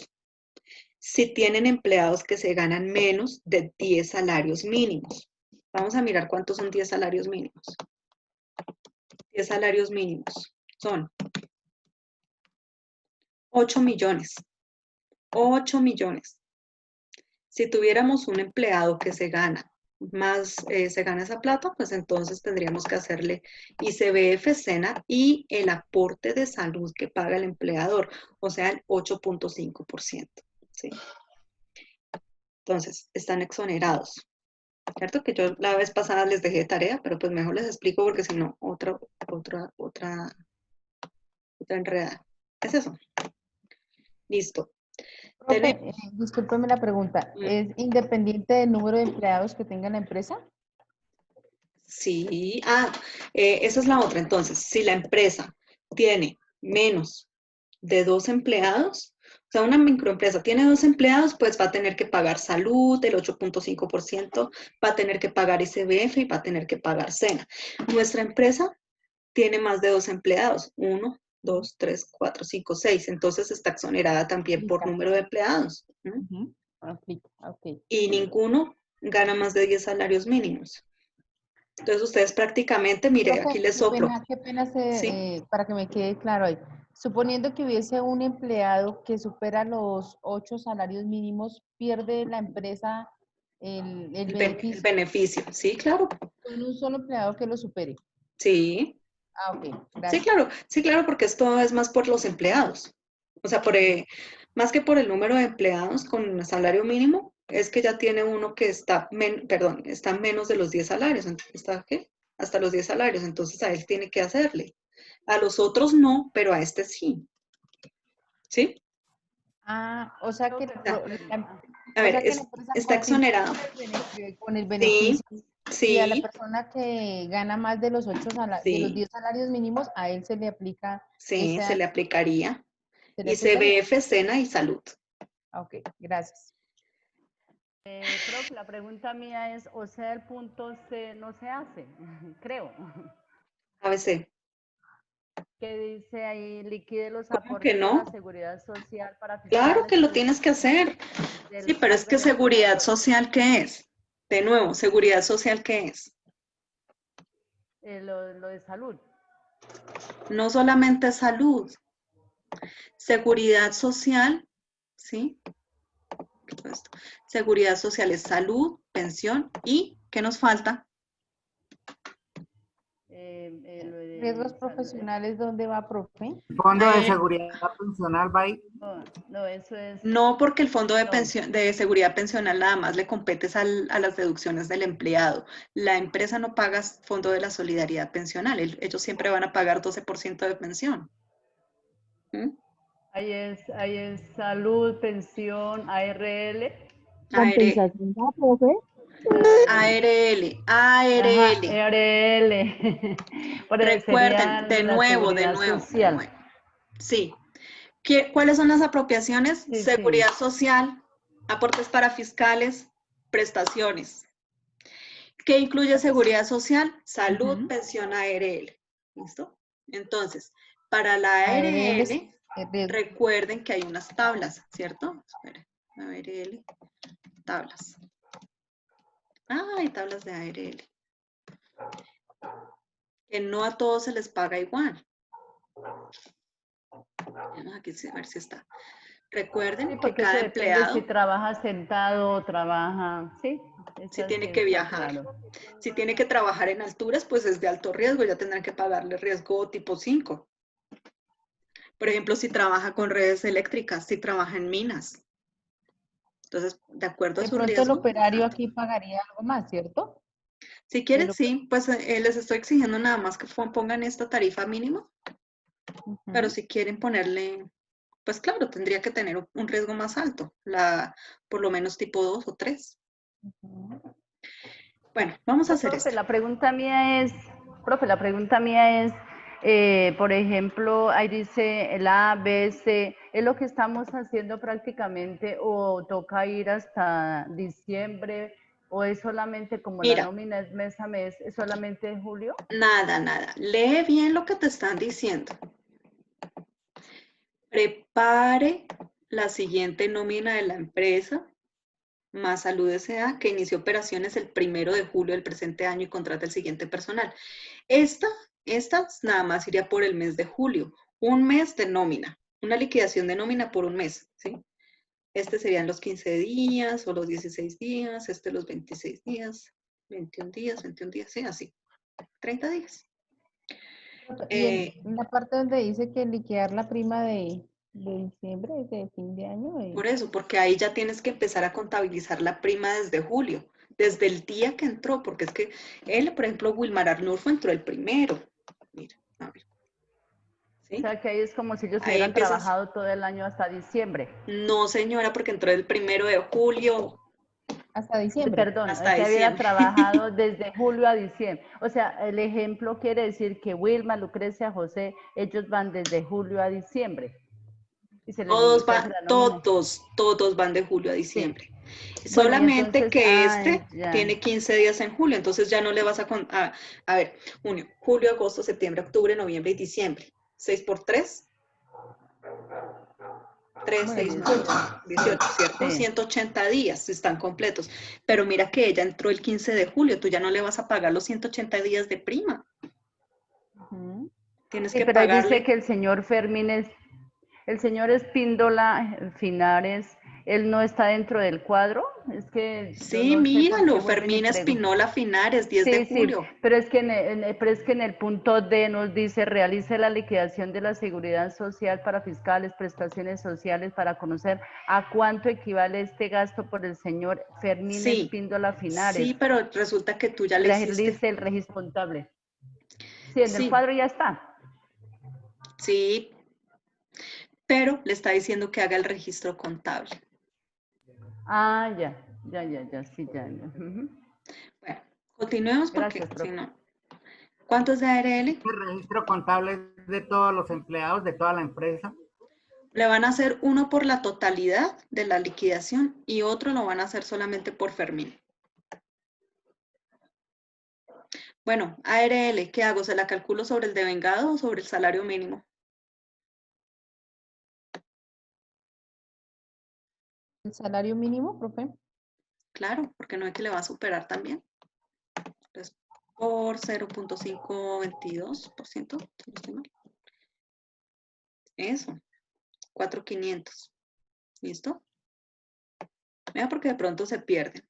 si tienen empleados que se ganan menos de 10 salarios mínimos. Vamos a mirar cuántos son 10 salarios mínimos. 10 salarios mínimos son 8 millones. 8 millones. Si tuviéramos un empleado que se gana más, se gana esa plata, pues entonces tendríamos que hacerle ICBF, SENA y el aporte de salud que paga el empleador, o sea, el 8.5%. ¿Sí? Entonces, están exonerados. ¿Cierto? Que yo la vez pasada les dejé tarea, pero pues mejor les explico porque si no, otra enredada. Es eso. Listo. Profe, discúlpeme la pregunta. ¿Es independiente del número de empleados que tenga la empresa? Sí, esa es la otra. Entonces, si la empresa tiene menos de 2 empleados, o sea, una microempresa tiene 2 empleados, pues va a tener que pagar salud, el 8.5%, va a tener que pagar ICBF y va a tener que pagar SENA. Nuestra empresa tiene más de 2 empleados, 1, 2, 3, 4, 5, 6, entonces está exonerada también por Aplica. número de empleados. Ujú, aplica, ok. Y ninguno gana más de 10 salarios mínimos. Entonces ustedes prácticamente, mire, Profe, aquí les soplo, qué pena ¿sí? para que me quede claro ahí. Suponiendo que hubiese un empleado que supera los 8 salarios mínimos, ¿pierde la empresa el El beneficio beneficio, sí, claro, con un solo empleado que lo supere? sí, Ah, ok, gracias. sí, claro, porque esto es más por los empleados. O sea, más que por el número de empleados con salario mínimo, es que ya tiene uno que está, está menos de los 10 salarios. ¿Está qué? Hasta los 10 salarios, entonces a él tiene que hacerle. A los otros no, pero a este sí. ¿Sí? Ah, o sea que A o ver, sea que la empresa está continúa exonerado. con el Sí, beneficio y a la sí, persona que gana más de los de los sí, 10 salarios mínimos, a él se le aplica sí, se esa, le aplicaría. se le aplicaría. ICBF, SENA y salud. Ah, ok, gracias. Profe, la pregunta mía es, o sea, el punto C no se hace, creo. ABC. Que dice ahí, liquide los ¿Cómo que aportes a la no? seguridad social para Claro fiscales que lo y tienes que hacer. Sí, del pero es saldo que del seguridad empleador, social, ¿qué es? De nuevo, seguridad social, ¿qué es? lo de salud. No solamente salud, seguridad social, ¿sí? ¿Qué fue esto? Seguridad social es salud, pensión y, ¿qué nos falta? Lo Riesgos de salud, profesionales, ¿dónde va, profe? El fondo de Eh, seguridad pensional va ahí. no, eso es, No, porque el fondo de no, pensión, de seguridad pensional nada más le compete a las deducciones del empleado. La empresa no paga fondo de la solidaridad pensional. Ellos siempre van a pagar 12% de pensión. ¿Mm? ahí es salud, pensión, ARL, AR, Compensación, ¿no, profe? ARL, ajá, ARL. ARL, sería Recuerden, la de seguridad nuevo, de social. nuevo. Sí. ¿Cuáles son las apropiaciones? Sí, sí. Seguridad social, aportes para fiscales, prestaciones. ¿Qué incluye seguridad social? Salud, Ujú. pensión, ARL. ¿Listo? Entonces, para la ARL, ARL, recuerden que hay unas tablas, ¿cierto? Esperen, ARL, tablas. Hay tablas de ARL. Que no a todos se les paga igual. Vamos aquí a ver si está. Sí, Recuerden que porque eso cada depende si empleado trabaja sentado o trabaja, sí, si eso sí tiene que está viajar. claro. Si tiene que trabajar en alturas, pues es de alto riesgo, ya tendrán que pagarle riesgo tipo 5. Por ejemplo, si trabaja con redes eléctricas, si trabaja en minas. Entonces, de acuerdo a de su pronto el riesgo, operario aquí pagaría algo más, ¿cierto? si El quieren, sí, pues les estoy exigiendo nada más que pongan esta tarifa mínima, pero Ujú. si quieren ponerle, pues claro, tendría que tener un riesgo más alto, por lo menos tipo 2 o 3. Ujú. Bueno, vamos a hacer Profe, esto. la pregunta mía es, por ejemplo, ahí dice el A, B, C, ¿es lo que estamos haciendo prácticamente o toca ir hasta diciembre o es solamente como la Mira, nómina es mes a mes, es solamente en julio? nada. Lee bien lo que te están diciendo. Prepare la siguiente nómina de la empresa, más Salud S.A., que inició operaciones el 1 de julio del presente año y contrata el siguiente personal. Esta nada más iría por el mes de julio, un mes de nómina, una liquidación de nómina por un mes, ¿sí? Este serían los 15 días o los 16 días, los 26 días, 21 días, sí, así, 30 días. Y Eh, en la parte donde dice que liquidar la prima de diciembre, de fin de año, Por eso, porque ahí ya tienes que empezar a contabilizar la prima desde julio, desde el día que entró, porque es que él, por ejemplo, Wilmar Arnulfo entró el 1. Mira, a ver, O ¿sí? sea que ahí es como si ellos Ahí hubieran empiezas, trabajado todo el año hasta diciembre. no señora, porque entró el 1 de julio. Hasta diciembre. Perdón, Hasta que hubiera diciembre. trabajado desde julio a diciembre. O sea, el ejemplo quiere decir que Wilma, Lucrecia, José, ellos van desde julio a diciembre. Y se Todos hace van, la nómina. todos van de julio a Sí. diciembre. Bueno, y Solamente entonces, que este ya. tiene 15 días en julio, entonces ya no le vas a ver, junio, julio, agosto, septiembre, octubre, noviembre y diciembre. 6 por 3, 3, Bueno, 6, 9, 18. 18, ¿cierto? Sí. 180 días están completos. Pero mira que ella entró el 15 de julio, tú ya no le vas a pagar los 180 días de prima. Ujú. Tienes Sí, que pero ahí dice pagarle. que el señor Fermín el señor Espíndola Finares, él no está dentro del cuadro. Es que yo Sí, no sé por qué míralo, vuelven y Fermín preguntan. Espinola Finares, 10 de Sí, sí, julio. pero es que en el punto D nos dice realice la liquidación de la seguridad social para fiscales, prestaciones sociales para conocer a cuánto equivale este gasto por el señor Fermín Sí, Espíndola Finares. sí, pero resulta que tú ya le hiciste. Realice el registro contable. Sí, en el Sí, cuadro ya está. sí, pero le está diciendo que haga el registro contable. Ah, ya, sí, ya. Ujú. Bueno, continuemos porque Gracias, si profe. no. ¿Cuánto es de ARL? El registro contable es de todos los empleados de toda la empresa. Le van a hacer uno por la totalidad de la liquidación y otro lo van a hacer solamente por Fermín. Bueno, ARL, ¿qué hago? ¿Se la calculo sobre el devengado o sobre el salario mínimo? ¿El salario mínimo, profe? Claro, porque no es que le va a superar también. Entonces, por 0.522%, si no estoy mal. Eso, 4.500. ¿Listo? Mira, porque de pronto se pierden.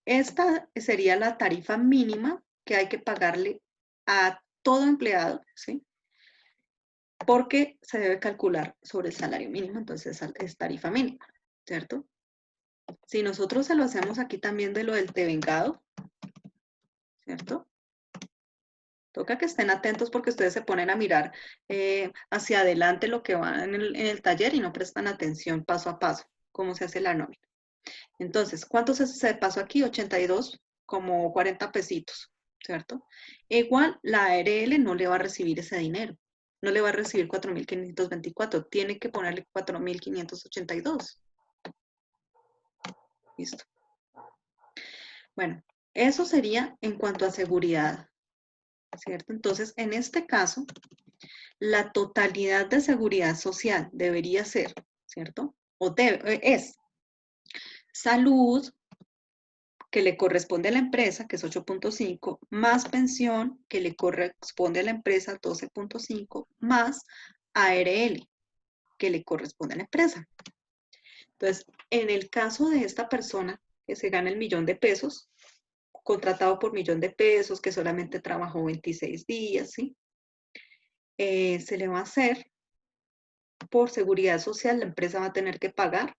Esta sería la tarifa mínima que hay que pagarle a todo empleado, ¿sí? Porque se debe calcular sobre el salario mínimo, entonces es tarifa mínima, ¿cierto? Si nosotros se lo hacemos aquí también de lo del devengado, ¿cierto? Toca que estén atentos porque ustedes se ponen a mirar hacia adelante lo que va en el taller y no prestan atención paso a paso, cómo se hace la nómina. Entonces, ¿cuánto se pasó aquí? 82, como 40 pesitos, ¿cierto? Igual la ARL no le va a recibir ese dinero, no le va a recibir 4.524, tiene que ponerle 4.582. Listo. Bueno, eso sería en cuanto a seguridad, ¿cierto? Entonces, en este caso, la totalidad de seguridad social debería ser, ¿cierto? Es salud, que le corresponde a la empresa, que es 8.5, más pensión, que le corresponde a la empresa, 12.5, más ARL, que le corresponde a la empresa. Entonces, en el caso de esta persona que se gana el $1.000.000, contratado por $1.000.000, que solamente trabajó 26 días, ¿sí? Se le va a hacer por seguridad social, la empresa va a tener que pagar,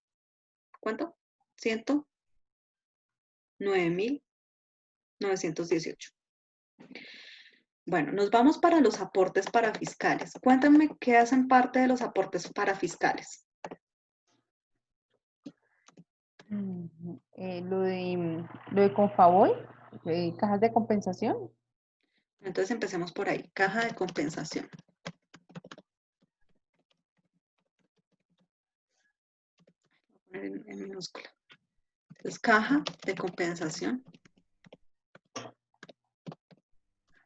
¿cuánto? 109.918. Bueno, nos vamos para los aportes para fiscales. Cuéntame qué hacen parte de los aportes para fiscales. Lo de Confavoy, cajas de compensación. Entonces empecemos por ahí. Caja de compensación. Voy a poner en minúscula. Entonces, caja de compensación.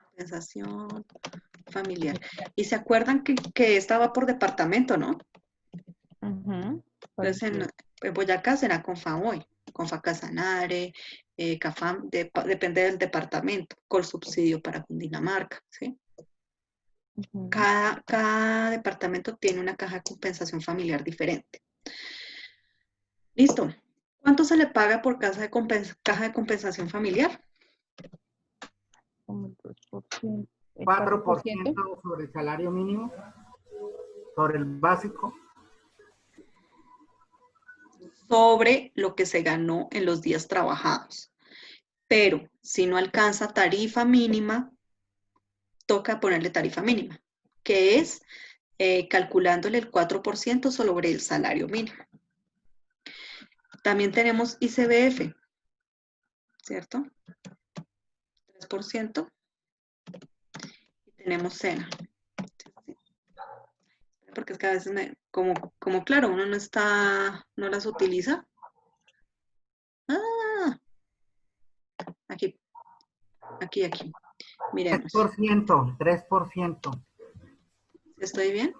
Compensación familiar. Y se acuerdan que esta va por departamento, ¿no? Ujú. Entonces, en Boyacá será Confavoy, Confacasanare, CAFAM, depende del departamento, con subsidio para Cundinamarca, ¿sí? Ujú. Cada departamento tiene una caja de compensación familiar diferente. Listo. ¿Cuánto se le paga por caja de compensación familiar? Como el 2%, el 4%. 4% sobre el salario mínimo, sobre el básico. Sobre lo que se ganó en los días trabajados. Pero si no alcanza tarifa mínima, toca ponerle tarifa mínima, que es calculándole el 4% sobre el salario mínimo. También tenemos ICBF. ¿cierto? 3%. Y tenemos cena. Porque es que a veces, como claro, uno no las utiliza. Ah, aquí. Miremos. 3%, 3%. ¿Estoy bien?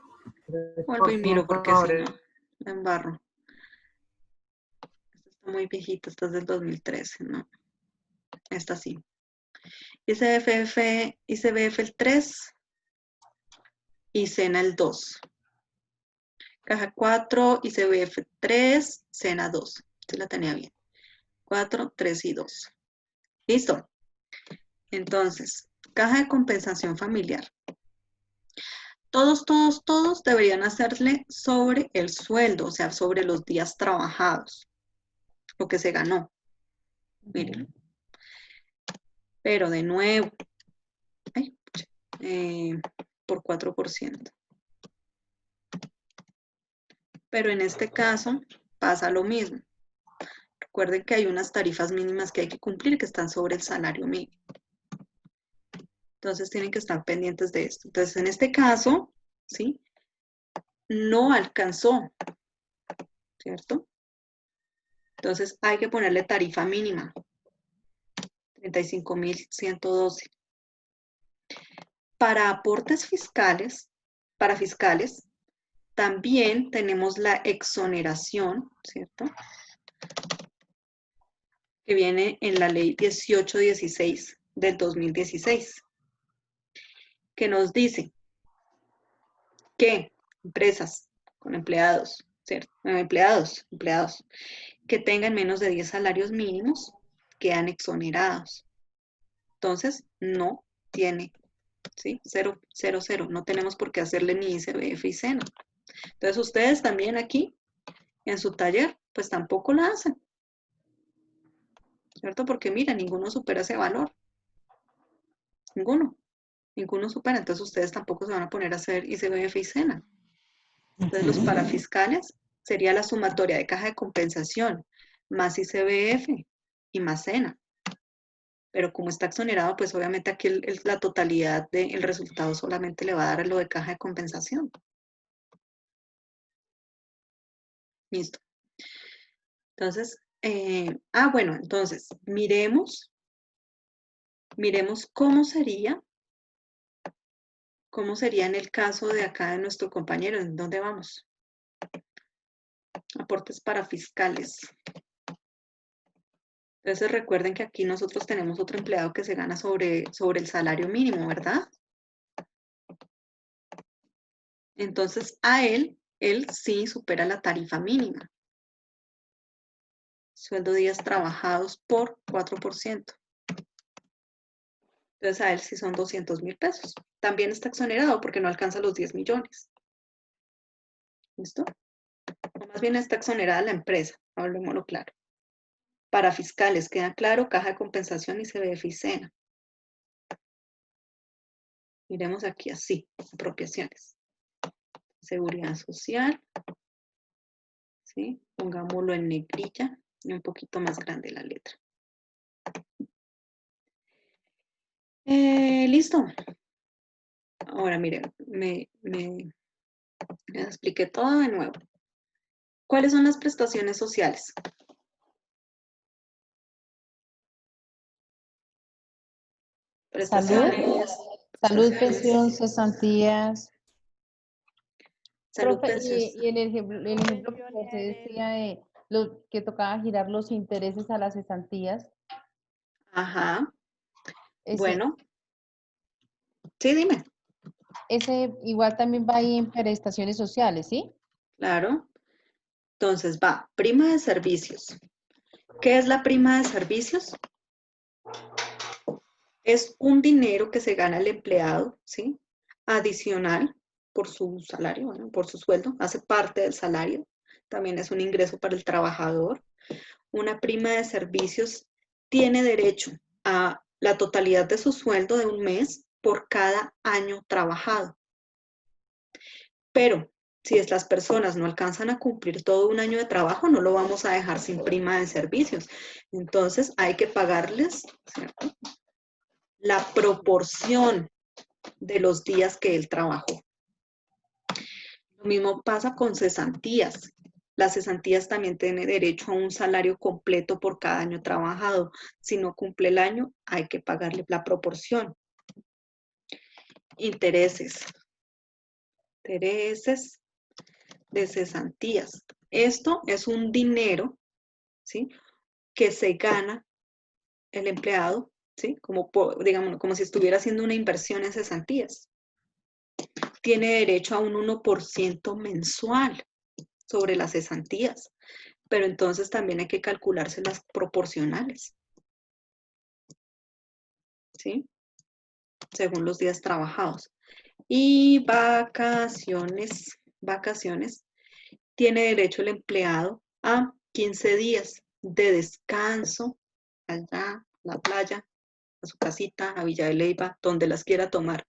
Vuelvo y 3% miro porque si sobre no, me embarro. Esta está muy viejita, esta es del 2013, ¿no? Esta sí. ICBF el 3 y Sena el 2. Caja 4, ICBF 3, Sena 2. Sí la tenía bien. 4, 3 y 2. Listo. Entonces, caja de compensación familiar. Todos deberían hacerle sobre el sueldo, o sea, sobre los días trabajados, lo que se ganó. Miren. Pero de nuevo, por 4%. Pero en este caso pasa lo mismo. Recuerden que hay unas tarifas mínimas que hay que cumplir que están sobre el salario mínimo. Entonces tienen que estar pendientes de esto. Entonces en este caso, ¿sí? No alcanzó, ¿cierto? Entonces hay que ponerle tarifa mínima. 35.112. Para aportes fiscales, para fiscales, también tenemos la exoneración, ¿cierto? Que viene en la ley 1816 del 2016, que nos dice que empresas con empleados, ¿cierto? Empleados, que tengan menos de 10 salarios mínimos quedan exonerados. Entonces, no tiene, ¿sí? 0, 0, 0. No tenemos por qué hacerle ni ICBF y SENA. Entonces, ustedes también aquí, en su taller, pues tampoco la hacen, ¿cierto? Porque mira, ninguno supera ese valor. Ninguno supera. Entonces, ustedes tampoco se van a poner a hacer ICBF y SENA. Entonces, los parafiscales sería la sumatoria de caja de compensación, más ICBF y más SENA. Pero como está exonerado, pues obviamente aquí la totalidad del resultado solamente le va a dar lo de caja de compensación. Listo. Entonces, bueno, entonces, miremos cómo sería en el caso de acá de nuestro compañero. ¿En dónde vamos? Aportes para fiscales. Entonces recuerden que aquí nosotros tenemos otro empleado que se gana sobre el salario mínimo, ¿verdad? Entonces a él sí supera la tarifa mínima. Sueldo días trabajados por 4%. Entonces a él sí son 200.000 pesos. También está exonerado porque no alcanza los 10 millones. ¿Listo? O más bien está exonerada la empresa, hablemoslo claro. Para fiscales, queda claro, caja de compensación y CBF y SENA. Miremos aquí así, apropiaciones. Seguridad social. ¿Sí? Pongámoslo en negrilla y un poquito más grande la letra. Listo. Ahora miren, me expliqué todo de nuevo. ¿Cuáles son las prestaciones sociales? Prestaciones. Salud, pensión, cesantías. Salud, Profe, pensión. y en el ejemplo que usted decía de lo que tocaba girar los intereses a las cesantías, Ajá. ese, Bueno. Sí, dime. ese igual también va ahí en prestaciones sociales, ¿sí? Claro. Entonces va, prima de servicios. ¿Qué es la prima de servicios? Es un dinero que se gana el empleado, ¿sí? Adicional por su salario, bueno, por su sueldo, hace parte del salario. También es un ingreso para el trabajador. Una prima de servicios tiene derecho a la totalidad de su sueldo de un mes por cada año trabajado. Pero Si estas personas no alcanzan a cumplir todo un año de trabajo, no lo vamos a dejar sin prima de servicios. Entonces hay que pagarles, ¿cierto?, la proporción de los días que él trabajó. Lo mismo pasa con cesantías. Las cesantías también tienen derecho a un salario completo por cada año trabajado. Si no cumple el año, hay que pagarle la proporción. Intereses. Intereses de cesantías. Esto es un dinero, ¿sí?, que se gana el empleado, ¿sí?, digamos, como si estuviera haciendo una inversión en cesantías. Tiene derecho a un 1% mensual sobre las cesantías, pero entonces también hay que calcularse las proporcionales, ¿sí?, según los días trabajados. Y vacaciones. Vacaciones. Tiene derecho el empleado a 15 días de descanso allá, a la playa, a su casita, a Villa de Leyva, donde las quiera tomar,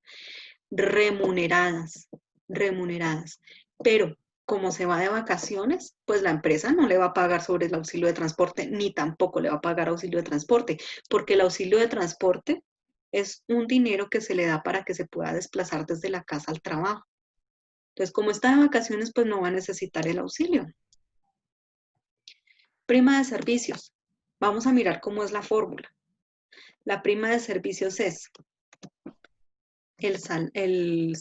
remuneradas, remuneradas. Pero como se va de vacaciones, pues la empresa no le va a pagar sobre el auxilio de transporte, ni tampoco le va a pagar auxilio de transporte, porque el auxilio de transporte es un dinero que se le da para que se pueda desplazar desde la casa al trabajo. Entonces, como está de vacaciones, pues no va a necesitar el auxilio. Prima de servicios. Vamos a mirar cómo es la fórmula. La prima de servicios es el salario,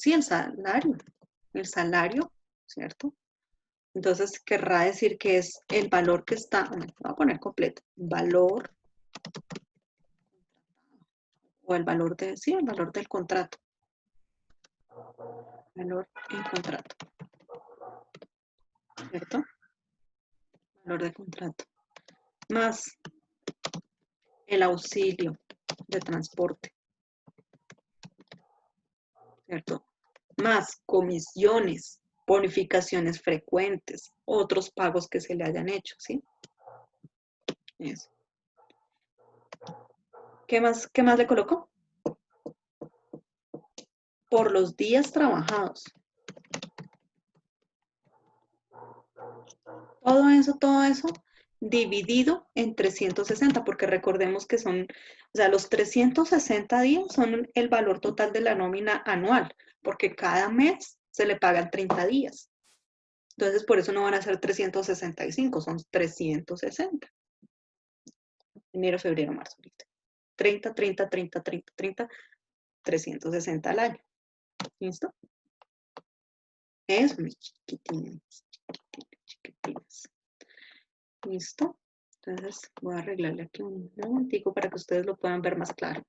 ¿cierto? Entonces, querrá decir que es el valor que está, voy a poner completo, valor, o el valor de, sí, el valor del contrato. Valor en contrato. ¿Cierto? Valor de contrato. Más el auxilio de transporte. ¿Cierto? Más comisiones, bonificaciones frecuentes, otros pagos que se le hayan hecho, ¿sí? Eso. ¿Qué más le colocó? Por los días trabajados. Todo eso dividido en 360, porque recordemos que son, o sea, los 360 días son el valor total de la nómina anual, porque cada mes se le pagan 30 días. Entonces, por eso no van a ser 365, son 360. Enero, febrero, marzo, abril. 30, 30, 30, 30, 30, 360 al año. ¿Listo? Eso, mis chiquitines, chiquitines. ¿Listo? Entonces voy a arreglarle aquí un momentico para que ustedes lo puedan ver más claro.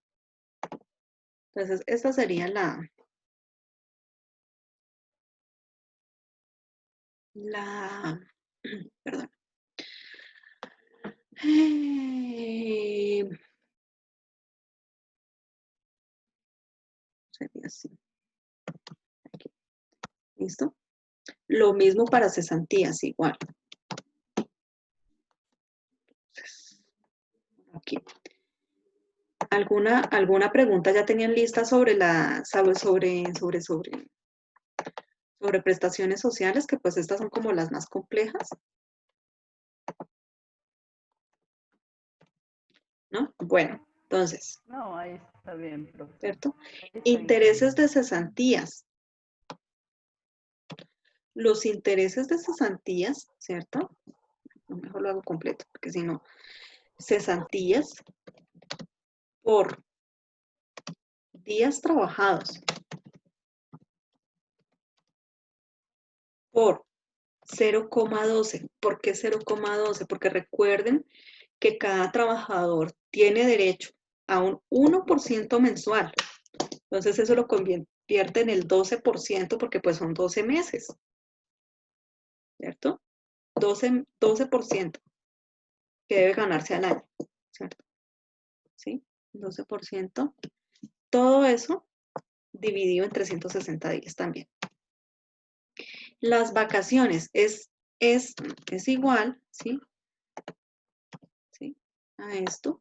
Entonces, esta sería perdón. Sería así. Aquí. ¿Listo? Lo mismo para cesantías, igual. Aquí. ¿Alguna pregunta ya tenían lista sobre prestaciones sociales? Que pues estas son como las más complejas. ¿No? Bueno, entonces. No, ahí está bien, profesor. ¿Cierto? Ahí está Intereses de cesantías. Los intereses de cesantías, ¿cierto? Mejor lo hago completo, porque si no, cesantías por días trabajados por 0,12. ¿Por qué 0,12? Porque recuerden que cada trabajador tiene derecho a un 1% mensual. Entonces eso lo convierte en el 12% porque pues son 12 meses. ¿Cierto? 12% que debe ganarse al año. ¿Cierto? ¿Sí? 12%. Todo eso dividido en 360 días también. Las vacaciones es igual, ¿sí? ¿Sí? A esto.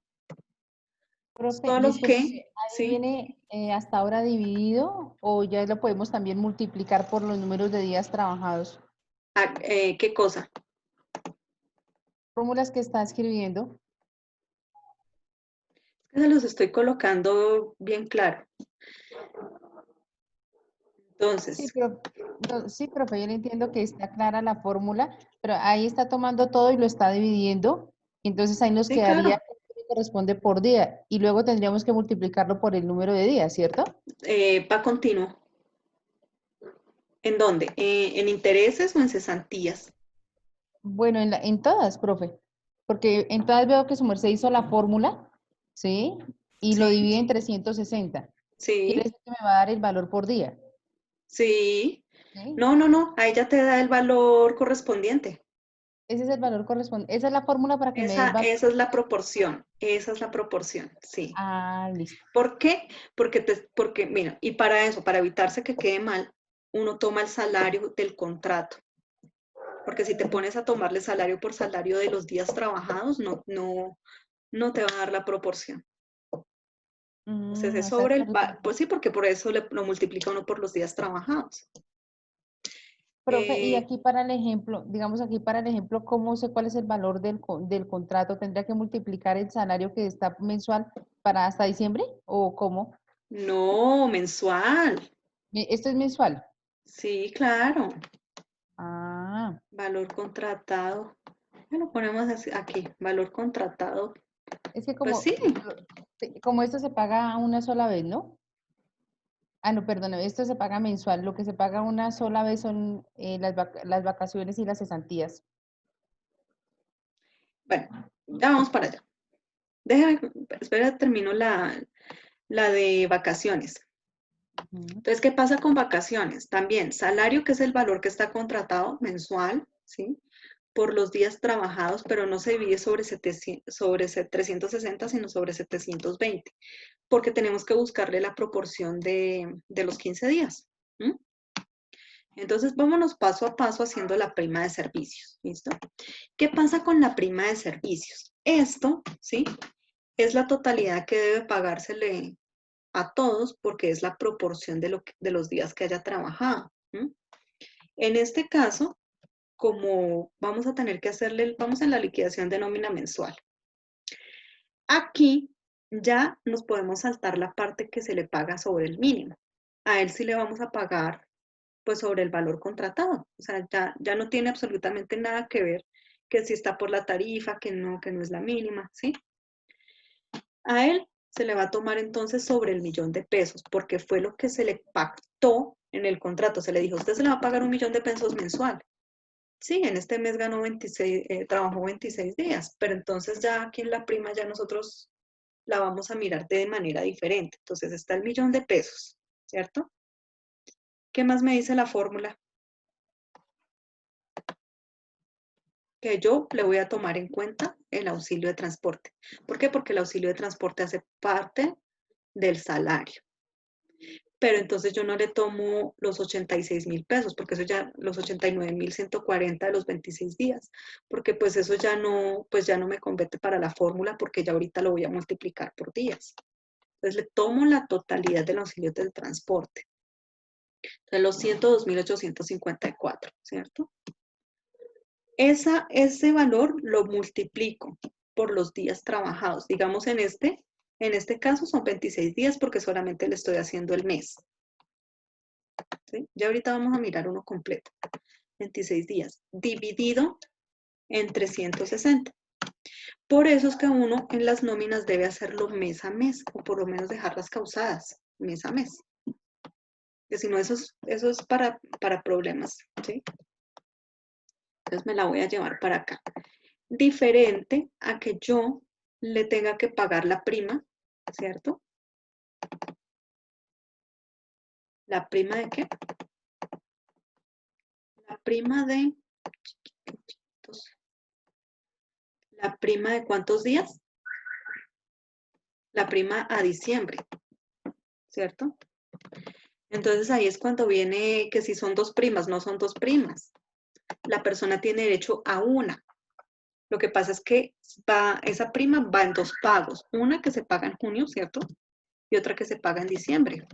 Profe, Todos los disculpe, que, ¿ahí sí, viene hasta ahora dividido o ya lo podemos también multiplicar por los números de días trabajados? ¿qué cosa? Fórmulas que está escribiendo. Se los estoy colocando bien claro. Sí, Entonces, pero, no, sí, profe, yo le entiendo que está clara la fórmula, pero ahí está tomando todo y lo está dividiendo. Entonces ahí nos sí, quedaría claro, que corresponde por día y luego tendríamos que multiplicarlo por el número de días, ¿cierto? va continuo. ¿En dónde? ¿En intereses o en cesantías? Bueno, en todas, profe, porque en todas veo que su merced hizo la fórmula, ¿sí? Y lo Sí, divide en 360. Quiere sí, decir que me va a dar el valor por día, sí. ¿sí? No, no, no, a ella te da el valor correspondiente. Ese es el valor correspondiente. Esa es la fórmula para que me dé el valor. Esa es la proporción, esa es la proporción, sí. Ah, listo. ¿Por qué? Porque, mira, y para eso, para evitarse que quede mal, uno toma el salario del contrato. Porque si te pones a tomarle salario por salario de los días trabajados, no te va a dar la proporción. Entonces es O sea, sobre por eso. pues sí, porque por eso lo multiplica uno por los días trabajados. Profe, y Eh, aquí para el ejemplo, digamos aquí para el ejemplo, ¿cómo sé cuál es el valor del contrato? ¿Tendría que multiplicar el salario que está mensual para hasta diciembre? ¿O cómo? no, mensual. Esto es mensual. Sí, claro. Ah, Valor contratado. Lo ponemos aquí, valor contratado. es que Pues como, sí, sí, como esto se paga una sola vez, ¿no? Ah, no, perdón, esto se paga mensual. Lo que se paga una sola vez son las vacaciones y las cesantías. bueno, ya vamos para allá. Déjame, espera, termino la de vacaciones. Ujú. Entonces, ¿qué pasa con vacaciones? También, salario, que es el valor que está contratado mensual, ¿sí? Por los días trabajados, pero no se divide sobre 360, sino sobre 720, porque tenemos que buscarle la proporción de los 15 días. ¿M? Entonces, vámonos paso a paso haciendo la prima de servicios, ¿listo? ¿Qué pasa con la prima de servicios? Esto, ¿sí? Es la totalidad que debe pagársele a todos porque es la proporción de los días que haya trabajado. ¿M? En este caso, como vamos a tener que vamos en la liquidación de nómina mensual. Aquí ya nos podemos saltar la parte que se le paga sobre el mínimo. A él sí le vamos a pagar pues sobre el valor contratado. O sea, ya no tiene absolutamente nada que ver que si está por la tarifa, que no es la mínima, ¿sí? A él se le va a tomar entonces sobre el $1.000.000, porque fue lo que se le pactó en el contrato. Se le dijo, usted se le va a pagar $1.000.000 mensual. Sí, en este mes ganó 26, trabajó 26 días, pero entonces ya aquí en la prima ya nosotros la vamos a mirar de manera diferente. Entonces está el $1.000.000, ¿cierto? ¿Qué más me dice la fórmula? Que yo le voy a tomar en cuenta el auxilio de transporte. ¿Por qué? Porque el auxilio de transporte hace parte del salario. Pero entonces yo no le tomo los 86.000 pesos, porque eso ya, los 89.140 de los 26 días, porque pues eso pues ya no me compete para la fórmula, porque ya ahorita lo voy a multiplicar por días. Entonces le tomo la totalidad del auxilio del transporte. Entonces los 102.854, ¿cierto? Ese valor lo multiplico por los días trabajados. Digamos en este caso son 26 días porque solamente le estoy haciendo el mes. ¿Sí? Ya ahorita vamos a mirar uno completo. 26 días dividido en 360. Por eso es que uno en las nóminas debe hacerlo mes a mes, o por lo menos dejarlas causadas mes a mes. Que si no, eso es para problemas, ¿sí? Entonces me la voy a llevar para acá. Diferente a que yo le tenga que pagar la prima, ¿cierto? ¿La prima de qué? La prima de... ¿La prima de cuántos días? La prima a diciembre, ¿cierto? Entonces ahí es cuando viene que si son dos primas, no son dos primas. La persona tiene derecho a una. Lo que pasa es que esa prima va en 2 pagos. Una que se paga en junio, ¿cierto? Y otra que se paga en diciembre.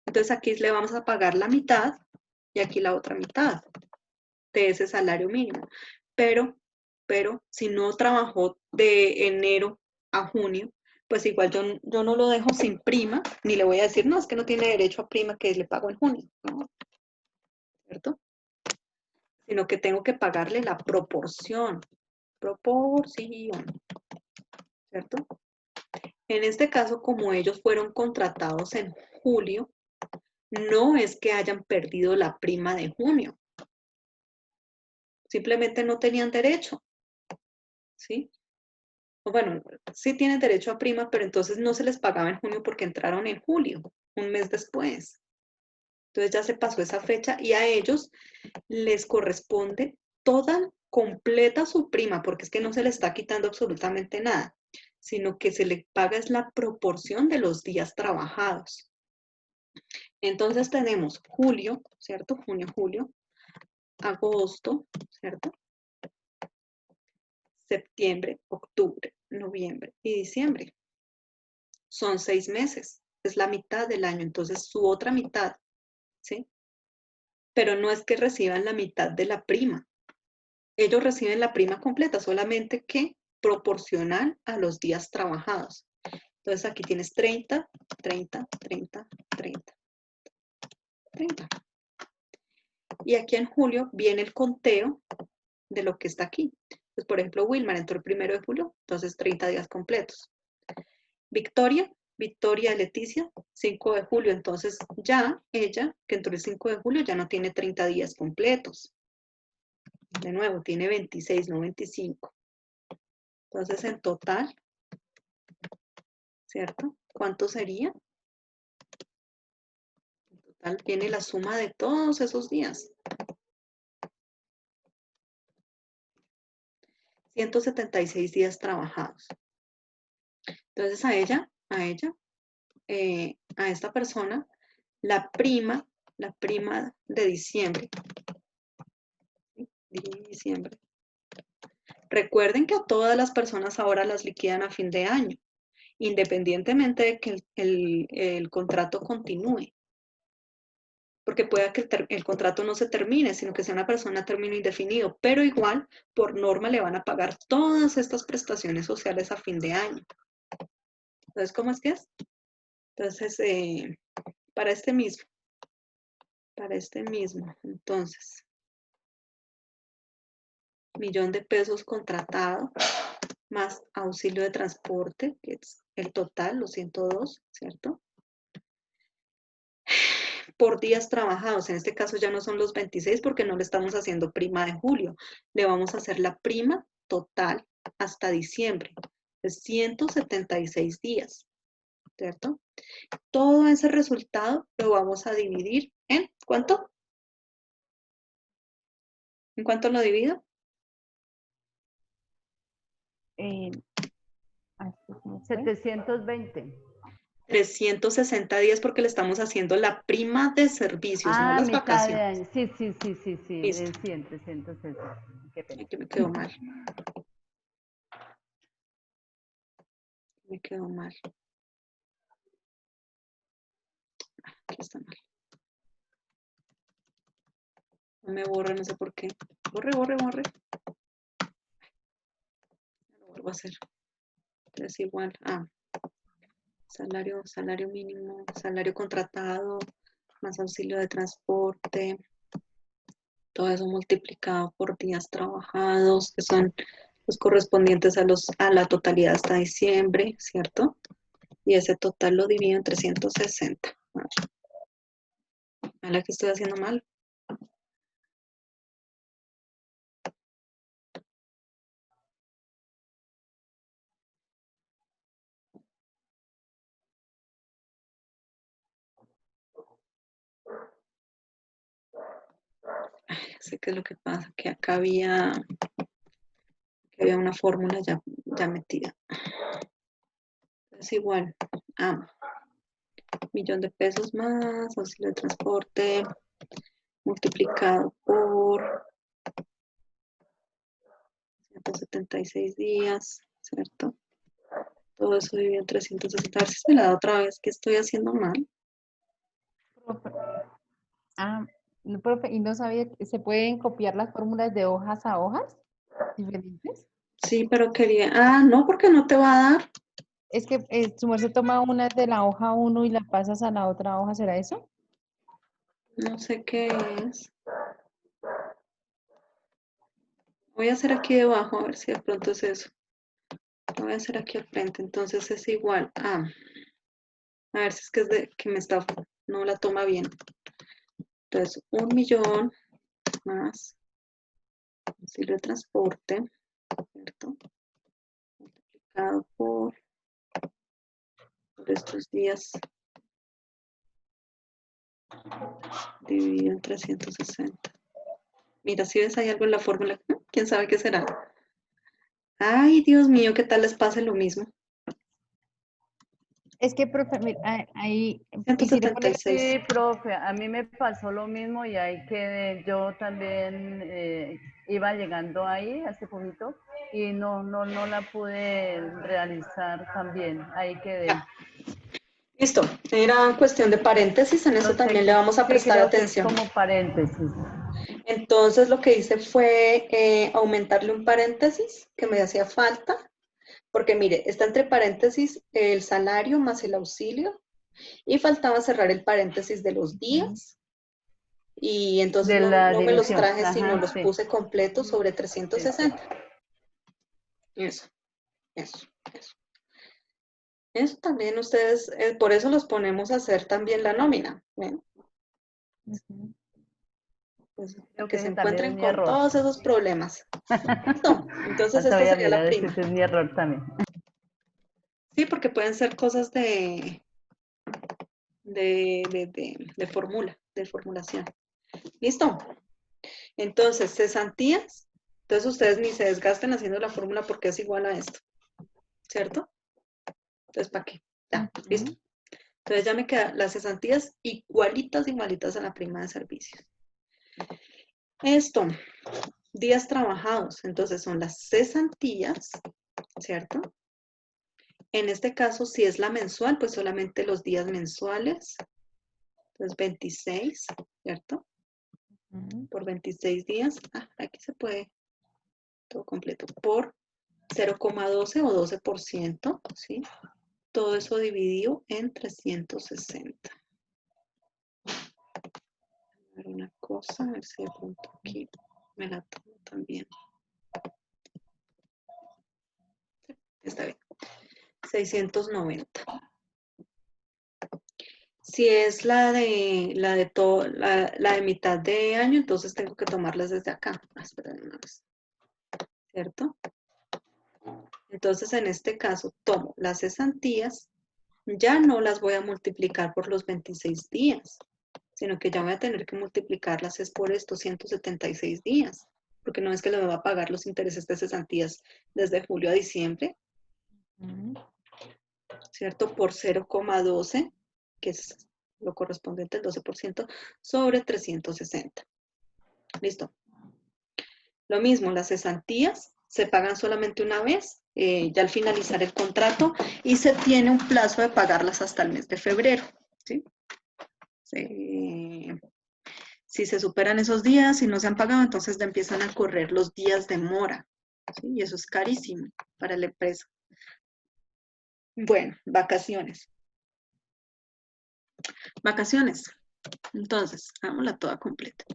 Entonces aquí le vamos a pagar la mitad y aquí la otra mitad de ese salario mínimo. Pero si no trabajó de enero a junio, pues igual yo no lo dejo sin prima, ni le voy a decir, no, es que no tiene derecho a prima que le pago en junio, ¿no? ¿Cierto? Sino que tengo que pagarle la proporción, ¿cierto? En este caso, como ellos fueron contratados en julio, no es que hayan perdido la prima de junio, simplemente no tenían derecho, ¿sí? Bueno, sí tienen derecho a prima, pero entonces no se les pagaba en junio porque entraron en julio, un mes después. Entonces ya se pasó esa fecha y a ellos les corresponde toda completa su prima, porque es que no se le está quitando absolutamente nada, sino que se le paga es la proporción de los días trabajados. Entonces tenemos julio, ¿cierto? Junio, julio, agosto, ¿cierto? Septiembre, octubre, noviembre y diciembre. Son 6 meses, es la mitad del año, entonces su otra mitad, ¿sí? Pero no es que reciban la mitad de la prima. Ellos reciben la prima completa, solamente que proporcional a los días trabajados. Entonces aquí tienes 30, 30, 30, 30, 30. Y aquí en julio viene el conteo de lo que está aquí. Pues por ejemplo, Wilmar entró el 1 de julio, entonces 30 días completos. Victoria Leticia, 5 de julio, entonces ya ella, que entró el 5 de julio, ya no tiene 30 días completos. De nuevo, tiene 26, no 25. Entonces, en total, ¿cierto? ¿Cuánto sería? En total viene la suma de todos esos días. 176 días trabajados. Entonces, a esta persona, la prima de diciembre. Diciembre. Recuerden que a todas las personas ahora las liquidan a fin de año, independientemente de que el contrato continúe. Porque pueda que el contrato no se termine, sino que sea una persona a término indefinido, pero igual, por norma, le van a pagar todas estas prestaciones sociales a fin de año. Entonces, ¿cómo es que es? Entonces, para este mismo, entonces, 1.000.000 de pesos contratado, más auxilio de transporte, que es el total, los 102, ¿cierto? Por días trabajados, en este caso ya no son los 26 porque no le estamos haciendo prima de julio, le vamos a hacer la prima total hasta diciembre, de 176 días, ¿cierto? Todo ese resultado lo vamos a dividir en, ¿cuánto? ¿En cuánto lo divido? ¿Cómo fue? 720. 360 días porque le estamos haciendo la prima de servicios, no Ah, las mitad de vacaciones. año. Sí. Listo. 360. Qué pena. Aquí me quedó mal. Me quedó mal. Aquí está mal. No me borra, no sé por qué. Borre. Lo vuelvo a hacer. Es igual a salario mínimo, salario contratado, más auxilio de transporte. Todo eso multiplicado por días trabajados, que son los correspondientes a la totalidad hasta diciembre, ¿cierto? Y ese total lo divido en 360. A la que estoy haciendo mal. Sé qué es lo que pasa, que acá había una fórmula ya metida. Es igual a 1.000.000 de pesos más auxilio de transporte multiplicado por 376 días, ¿cierto? Todo eso dividido en 360. A ver si me la da otra vez, que estoy haciendo mal. Profe, no, profe, y no sabía que se pueden copiar las fórmulas de hojas a hojas diferentes. Sí, pero quería... Ah, no, porque no te va a dar. Es que su merced toma una de la hoja 1 y la pasas a la otra hoja, ¿será eso? No sé qué es. Voy a hacer aquí debajo, a ver si de pronto es eso. Lo voy a hacer aquí al frente, entonces es igual a... A ver si es que es de que me está... No la toma bien. Entonces, 1.000.000 más auxilio de transporte, ¿cierto? Multiplicado por estos días dividido en 360. Mira, si ves ahí algo en la fórmula, ¿quién sabe qué será? Ay, Dios mío, ¿qué tal les pase lo mismo? Es que, profe, mira, ahí quisiera poner 176. Sí, profe, a mí me pasó lo mismo y ahí quedé. Yo también iba llegando ahí hace poquito y no la pude realizar también. Ahí quedé. Listo, era cuestión de paréntesis, en eso No sé, también le vamos a sí, prestar creo que es atención. como paréntesis. Entonces lo que hice fue aumentarle un paréntesis que me hacía falta, porque mire, está entre paréntesis el salario más el auxilio, y faltaba cerrar el paréntesis de los días, y entonces De la no me los división. traje, sino Ajá, los sí. puse completos sobre Sí, 360. Eso, eso, eso. Eso también ustedes, por eso los ponemos a hacer también la nómina, ¿ven? Ujú. Pues, Creo que que se ese también es encuentren mi con error. todos esos problemas. ¿Listo? Entonces Ahorita esta voy a sería la mirar a ver si prima. ese es mi error también. Sí, porque pueden ser cosas de fórmula, de formulación. ¿Listo? Entonces, cesantías. Entonces ustedes ni se desgasten haciendo la fórmula porque es igual a esto. ¿Cierto? Entonces, ¿para qué? Ya, listo. Entonces ya me quedan las cesantías igualitas a la prima de servicios. Esto, días trabajados. Entonces son las cesantías, ¿cierto? En este caso, si es la mensual, pues solamente los días mensuales. Entonces, 26, ¿cierto? Por 26 días. Aquí se puede todo completo. Por 0,12 o 12%, ¿sí? Todo eso dividido en 360. A ver una cosa, a ver si de pronto aquí me la tomo también. Sí, está bien. 690. Si es la de mitad de año, entonces tengo que tomarlas desde acá. Esperen una vez. ¿Cierto? Entonces, en este caso, tomo las cesantías, ya no las voy a multiplicar por los 26 días, sino que ya voy a tener que multiplicarlas es por estos 176 días, porque no es que le va a pagar los intereses de cesantías desde julio a diciembre, ¿cierto? Por 0,12, que es lo correspondiente al 12%, sobre 360. Listo. Lo mismo, las cesantías se pagan solamente una vez, ya al finalizar el contrato, y se tiene un plazo de pagarlas hasta el mes de febrero. ¿Sí? Si se superan esos días y no se han pagado, entonces ya empiezan a correr los días de mora. ¿Sí? Y eso es carísimo para la empresa. Bueno, vacaciones. Vacaciones. Entonces, hagámosla toda completa.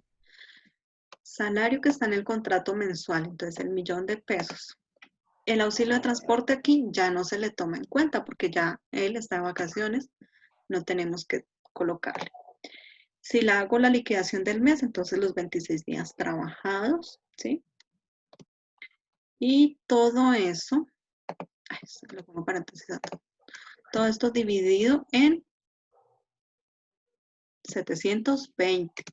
Salario que está en el contrato mensual, entonces el 1.000.000 de pesos. El auxilio de transporte aquí ya no se le toma en cuenta porque ya él está de vacaciones, no tenemos que colocarle. Si la hago la liquidación del mes, entonces los 26 días trabajados, ¿sí? Y todo eso, lo pongo paréntesis a todo esto dividido en 720.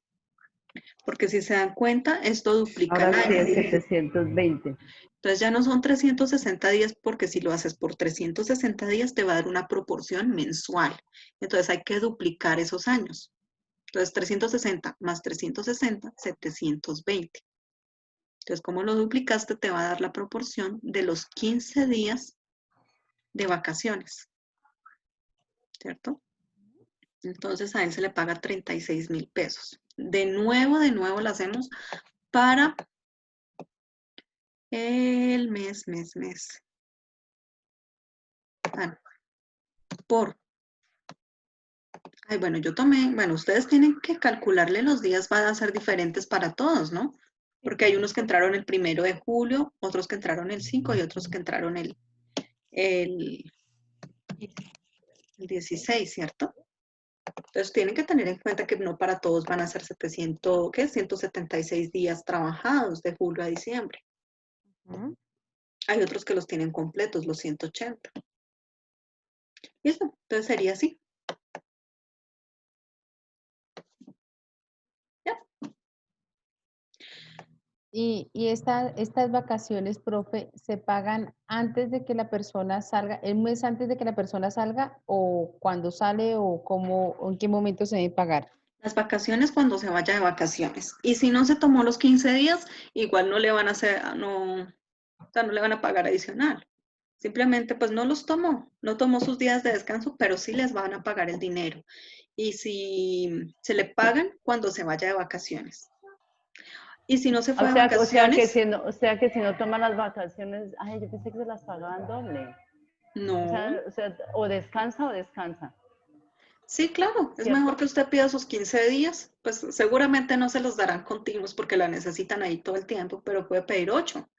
Porque si se dan cuenta, esto duplica el Ahora sí año. es 720. Entonces ya no son 360 días porque si lo haces por 360 días te va a dar una proporción mensual. Entonces hay que duplicar esos años. Entonces 360 más 360, 720. Entonces, como lo duplicaste, te va a dar la proporción de los 15 días de vacaciones, ¿cierto? Entonces, a él se le paga 36.000 pesos. De nuevo lo hacemos para el mes. Ah, no, por. Ay, bueno, yo tomé, bueno, ustedes tienen que calcularle los días, van a ser diferentes para todos, ¿no? Porque hay unos que entraron el 1 de julio, otros que entraron el 5 y otros que entraron el 16, ¿cierto? Entonces tienen que tener en cuenta que no para todos van a ser 700, ¿qué? 176 días trabajados de julio a diciembre. Hay otros que los tienen completos, los 180. ¿Listo? Entonces sería así. ¿Ya? Y estas vacaciones, profe, ¿se pagan antes de que la persona salga, el mes antes de que la persona salga, o cuando sale, o cómo, o en qué momento se debe pagar? Las vacaciones cuando se vaya de vacaciones. Y si no se tomó los 15 días, igual no le van a hacer, no, o sea, no le van a pagar adicional. Simplemente pues no los tomó, no tomó sus días de descanso, pero sí les van a pagar el dinero. Y si se le pagan cuando se vaya de vacaciones. Y si no se fue de vacaciones, O sea que si no toman las vacaciones, ay, yo pensé que se las pagaban doble. no. O descansa o descansa. Sí, claro, es ¿Cierto? mejor que usted pida sus 15 días, pues seguramente no se los darán continuos porque la necesitan ahí todo el tiempo, pero puede pedir 8.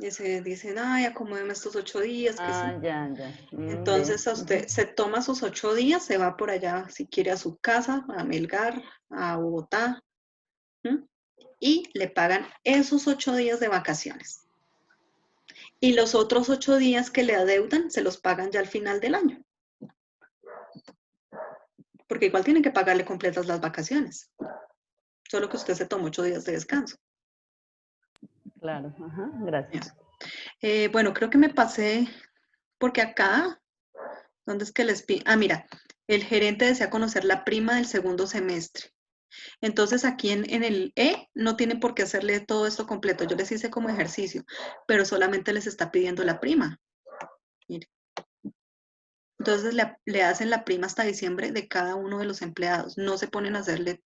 Y se dicen, ay, acomódeme estos 8 días, que sí. Ya. Entonces a usted se toma sus 8 días, se va por allá, si quiere, a su casa, a Melgar, a Bogotá, ¿m? Y le pagan esos 8 días de vacaciones. Y los otros 8 días que le adeudan, se los pagan ya al final del año. Porque igual tienen que pagarle completas las vacaciones. Solo que usted se tomó 8 días de descanso. Claro, ajá, gracias. Bueno, creo que me pasé, porque acá, ¿dónde es que les pido? Ah, mira, el gerente desea conocer la prima del segundo semestre. Entonces aquí en el E no tienen por qué hacerle todo esto completo. Yo les hice como ejercicio, pero solamente les está pidiendo la prima. Mire. Entonces le hacen la prima hasta diciembre de cada uno de los empleados. No se ponen a hacerle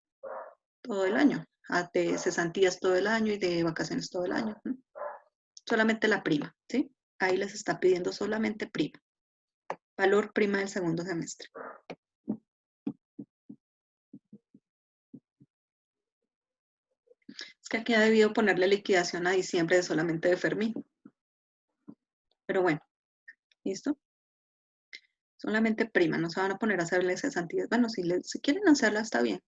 todo el año, de cesantías todo el año y de vacaciones todo el año. ¿No? Solamente la prima, ¿sí? Ahí les está pidiendo solamente prima. Valor prima del segundo semestre. Es que aquí ha debido ponerle liquidación a diciembre de solamente de Fermín. Pero bueno, ¿listo? Solamente prima, no se van a poner a hacerle cesantías. Bueno, si quieren hacerla está bien.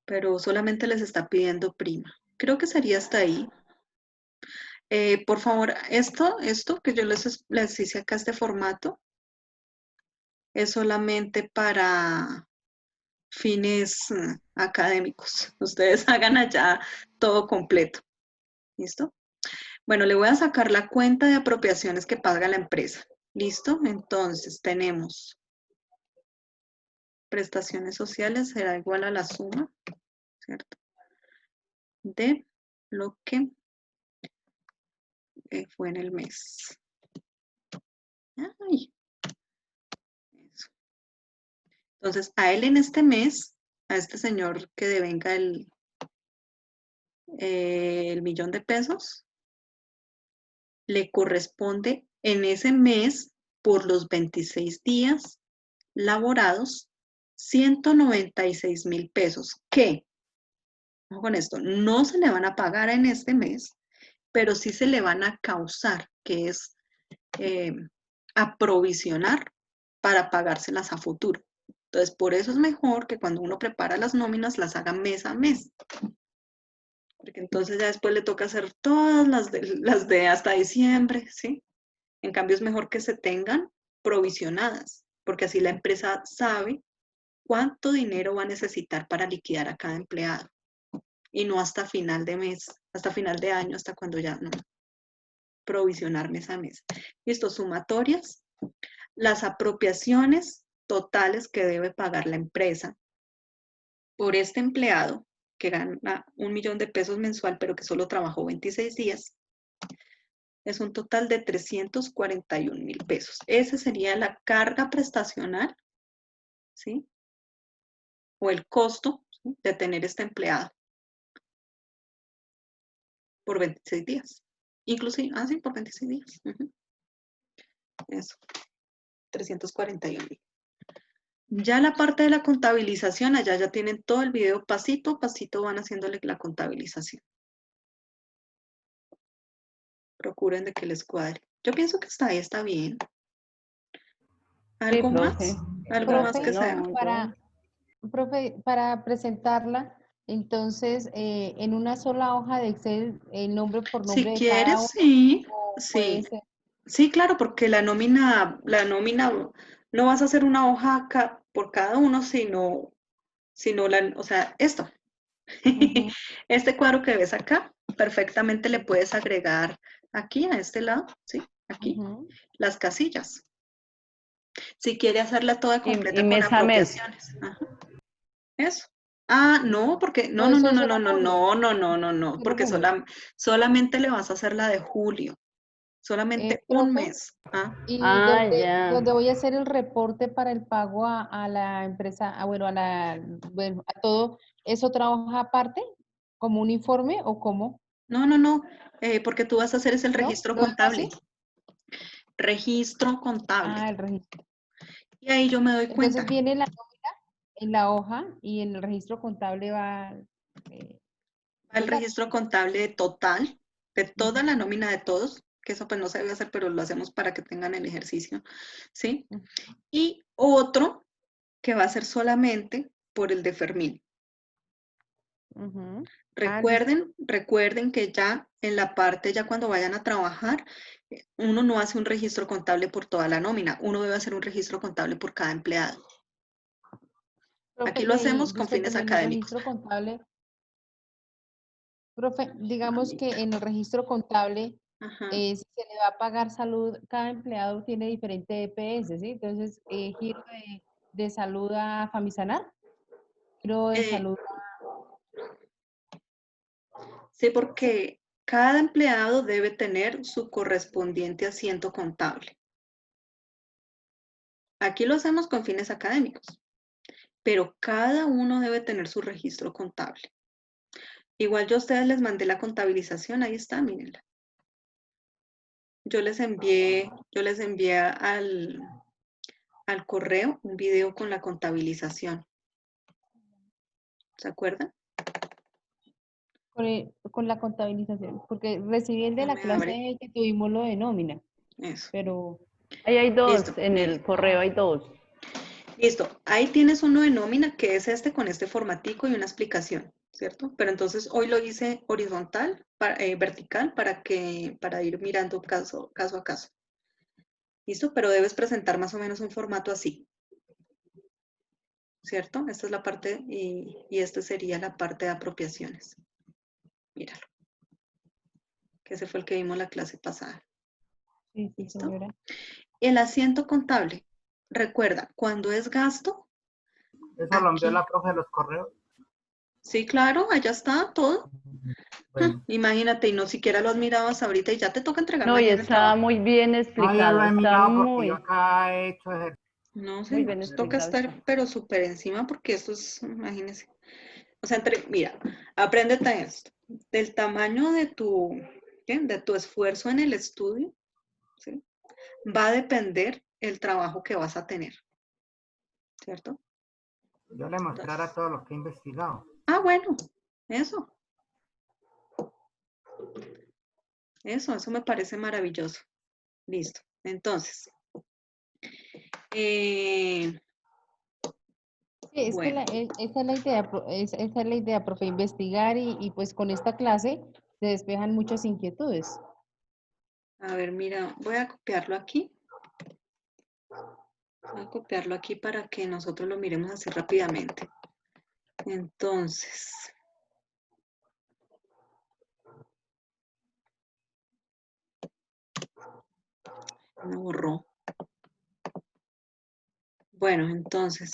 Pero solamente les está pidiendo prima. Creo que sería hasta ahí. Por favor, esto que yo les hice acá, este formato, es solamente para fines académicos. Ustedes hagan allá todo completo. ¿Listo? Bueno, le voy a sacar la cuenta de apropiaciones que paga la empresa. ¿Listo? Entonces tenemos prestaciones sociales, será igual a la suma, ¿cierto? De lo que fue en el mes. Ay, eso. Entonces, a él en este mes, a este señor que devenga el 1.000.000 de pesos, le corresponde en ese mes, por los 26 días laborados, 196.000 pesos, que, ojo con esto, no se le van a pagar en este mes, pero sí se le van a causar, que es aprovisionar para pagárselas a futuro. Entonces, por eso es mejor que cuando uno prepara las nóminas, las haga mes a mes. Porque entonces ya después le toca hacer todas las de hasta diciembre, ¿sí? En cambio, es mejor que se tengan provisionadas, porque así la empresa sabe cuánto dinero va a necesitar para liquidar a cada empleado. Y no hasta final de mes, hasta final de año, hasta cuando ya no. Provisionar mes a mes. Listo, sumatorias. Las apropiaciones totales que debe pagar la empresa por este empleado que gana 1.000.000 de pesos mensual, pero que solo trabajó 26 días, es un total de 341.000 pesos. Esa sería la carga prestacional, ¿sí? O el costo, ¿sí?, de tener este empleado por 26 días. Inclusive, sí, por 26 días. Eso, 341.000. Ya la parte de la contabilización, allá ya tienen todo el video pasito a pasito, van haciéndole la contabilización. Procuren de que les cuadre. Yo pienso que hasta ahí está bien. ¿Algo más? profe. ¿Algo más que Profe, sea? No, profe, para presentarla, entonces, en una sola hoja de Excel, el nombre por Si nombre de cada quieres, uno, sí, o puede sí. ser. Sí, claro, porque la nómina, no vas a hacer una hoja por cada uno, sino o sea, esto. Ujú, Este cuadro que ves acá, perfectamente le puedes agregar aquí, a este lado, ¿sí? Aquí, ujú. las casillas. Si quiere hacerla toda y completa con mes a mes. apropiaciones. Ajá. Eso. Ah, no, porque No, eso es solo junio, no, solo porque junio. solamente le vas a hacer la de julio. Solamente un Profe, mes. ¿Ah? y Ah, ya. donde voy a hacer el reporte para el pago a la empresa, bueno, bueno, a todo, ¿es otra hoja aparte? ¿Como un informe o cómo? No, porque tú vas a hacer es el ¿No? registro ¿Lo hago contable. así? Registro contable. Ah, el registro. Y ahí yo me doy Entonces cuenta. viene en la hoja y en el registro contable va El los datos. registro contable total, de toda Ujú, la nómina de todos, que eso pues no se debe hacer, pero lo hacemos para que tengan el ejercicio, ¿sí? ujú, Y otro que va a ser solamente por el de Fermín. ujú. Ah, listo. Recuerden que ya en la parte, ya cuando vayan a trabajar, uno no hace un registro contable por toda la nómina, uno debe hacer un registro contable por cada empleado. Profe, Aquí y lo ahí, hacemos con fines discúlpeme, en el académicos. registro contable, profe, digamos que en el registro contable, Ajá. si se le va a pagar salud, cada empleado tiene diferente EPS, ¿sí? Entonces, giro de salud a Famisanar, giro de Eh, salud sí, ¿sí? porque cada empleado debe tener su correspondiente asiento contable. Aquí lo hacemos con fines académicos, pero cada uno debe tener su registro contable. Igual yo a ustedes les mandé la contabilización, ahí está, mírenla. Yo les envié al correo un video con la contabilización. ¿Se acuerdan? Con la contabilización, porque recibí el de No la me abre. clase que tuvimos lo de nómina, Eso. pero Ahí hay dos, Listo, en miren. el correo hay dos. Listo. Ahí tienes uno de nómina que es este con este formatico y una explicación, ¿cierto? Pero entonces hoy lo hice horizontal, vertical, para ir mirando caso a caso. ¿Listo? Pero debes presentar más o menos un formato así, ¿cierto? Esta es la parte y esta sería la parte de apropiaciones. Míralo, que ese fue el que vimos la clase pasada. sí, sí, ¿Listo? señora. El asiento contable. Recuerda, cuando es gasto, Eso lo envió aquí. la profe de los correos. Sí, claro, allá está todo. Bueno, Imagínate, y no siquiera lo has mirado hasta ahorita y ya te toca entregar No, y mañana el está trabajo. muy bien no, yo lo explicado, he está mirado porque yo muy, acá he hecho ejercicio. No, muy señor, bien toca explicado está. estar, pero súper encima porque esto es, imagínense. O sea, mira, apréndete esto. Del tamaño de de tu esfuerzo en el estudio, ¿sí?, va a depender el trabajo que vas a tener, ¿cierto? Yo le mostrara todo lo que he investigado. Bueno, eso, eso me parece maravilloso. Listo. Entonces, Sí, es que bueno, esa es la idea, esa es la idea, profe, investigar y pues con esta clase se despejan muchas inquietudes. a ver, mira, voy a copiarlo aquí. Voy a copiarlo aquí para que nosotros lo miremos así rápidamente. Entonces, me borró. Bueno, entonces,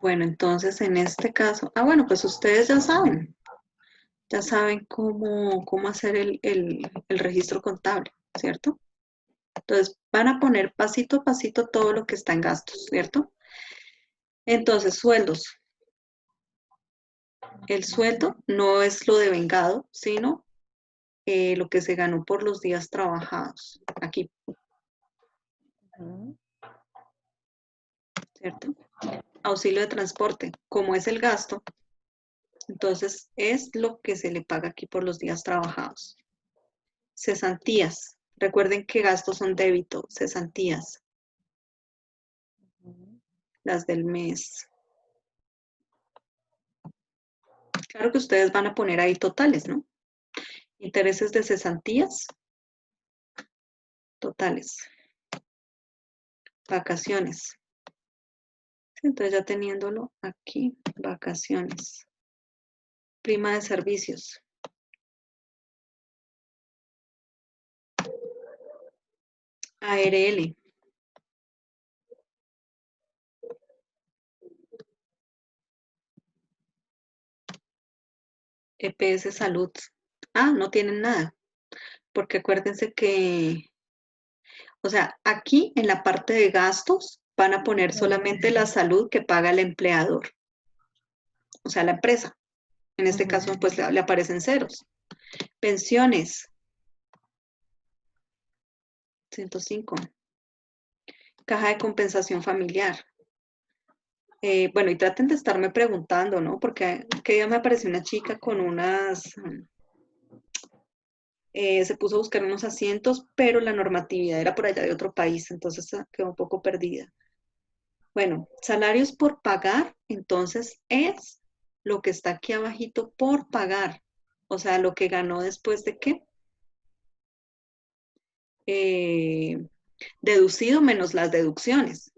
Bueno, entonces en este caso, bueno, pues ustedes ya saben cómo hacer el registro contable, ¿cierto? Entonces van a poner pasito a pasito todo lo que está en gastos, ¿cierto? Entonces, sueldos. El sueldo no es lo devengado, sino lo que se ganó por los días trabajados. Aquí, Ujú. ¿cierto? Auxilio de transporte, como es el gasto, entonces es lo que se le paga aquí por los días trabajados. Cesantías. Recuerden que gastos son débito, cesantías, las del mes. Claro que ustedes van a poner ahí totales, ¿no? Intereses de cesantías, totales. Vacaciones. Entonces ya teniéndolo aquí, vacaciones. Prima de servicios. ARL. EPS Salud. No tienen nada. Porque acuérdense que, o sea, aquí en la parte de gastos van a poner solamente la salud que paga el empleador. O sea, la empresa. En este caso, pues le aparecen ceros. Pensiones. 105. Caja de compensación familiar. Bueno, y traten de estarme preguntando, ¿no? Porque que día me apareció una chica con se puso a buscar unos asientos, pero la normatividad era por allá de otro país, entonces quedó un poco perdida. Bueno, salarios por pagar, entonces es lo que está aquí abajito por pagar. O sea, lo que ganó después de qué? Deducido menos las deducciones.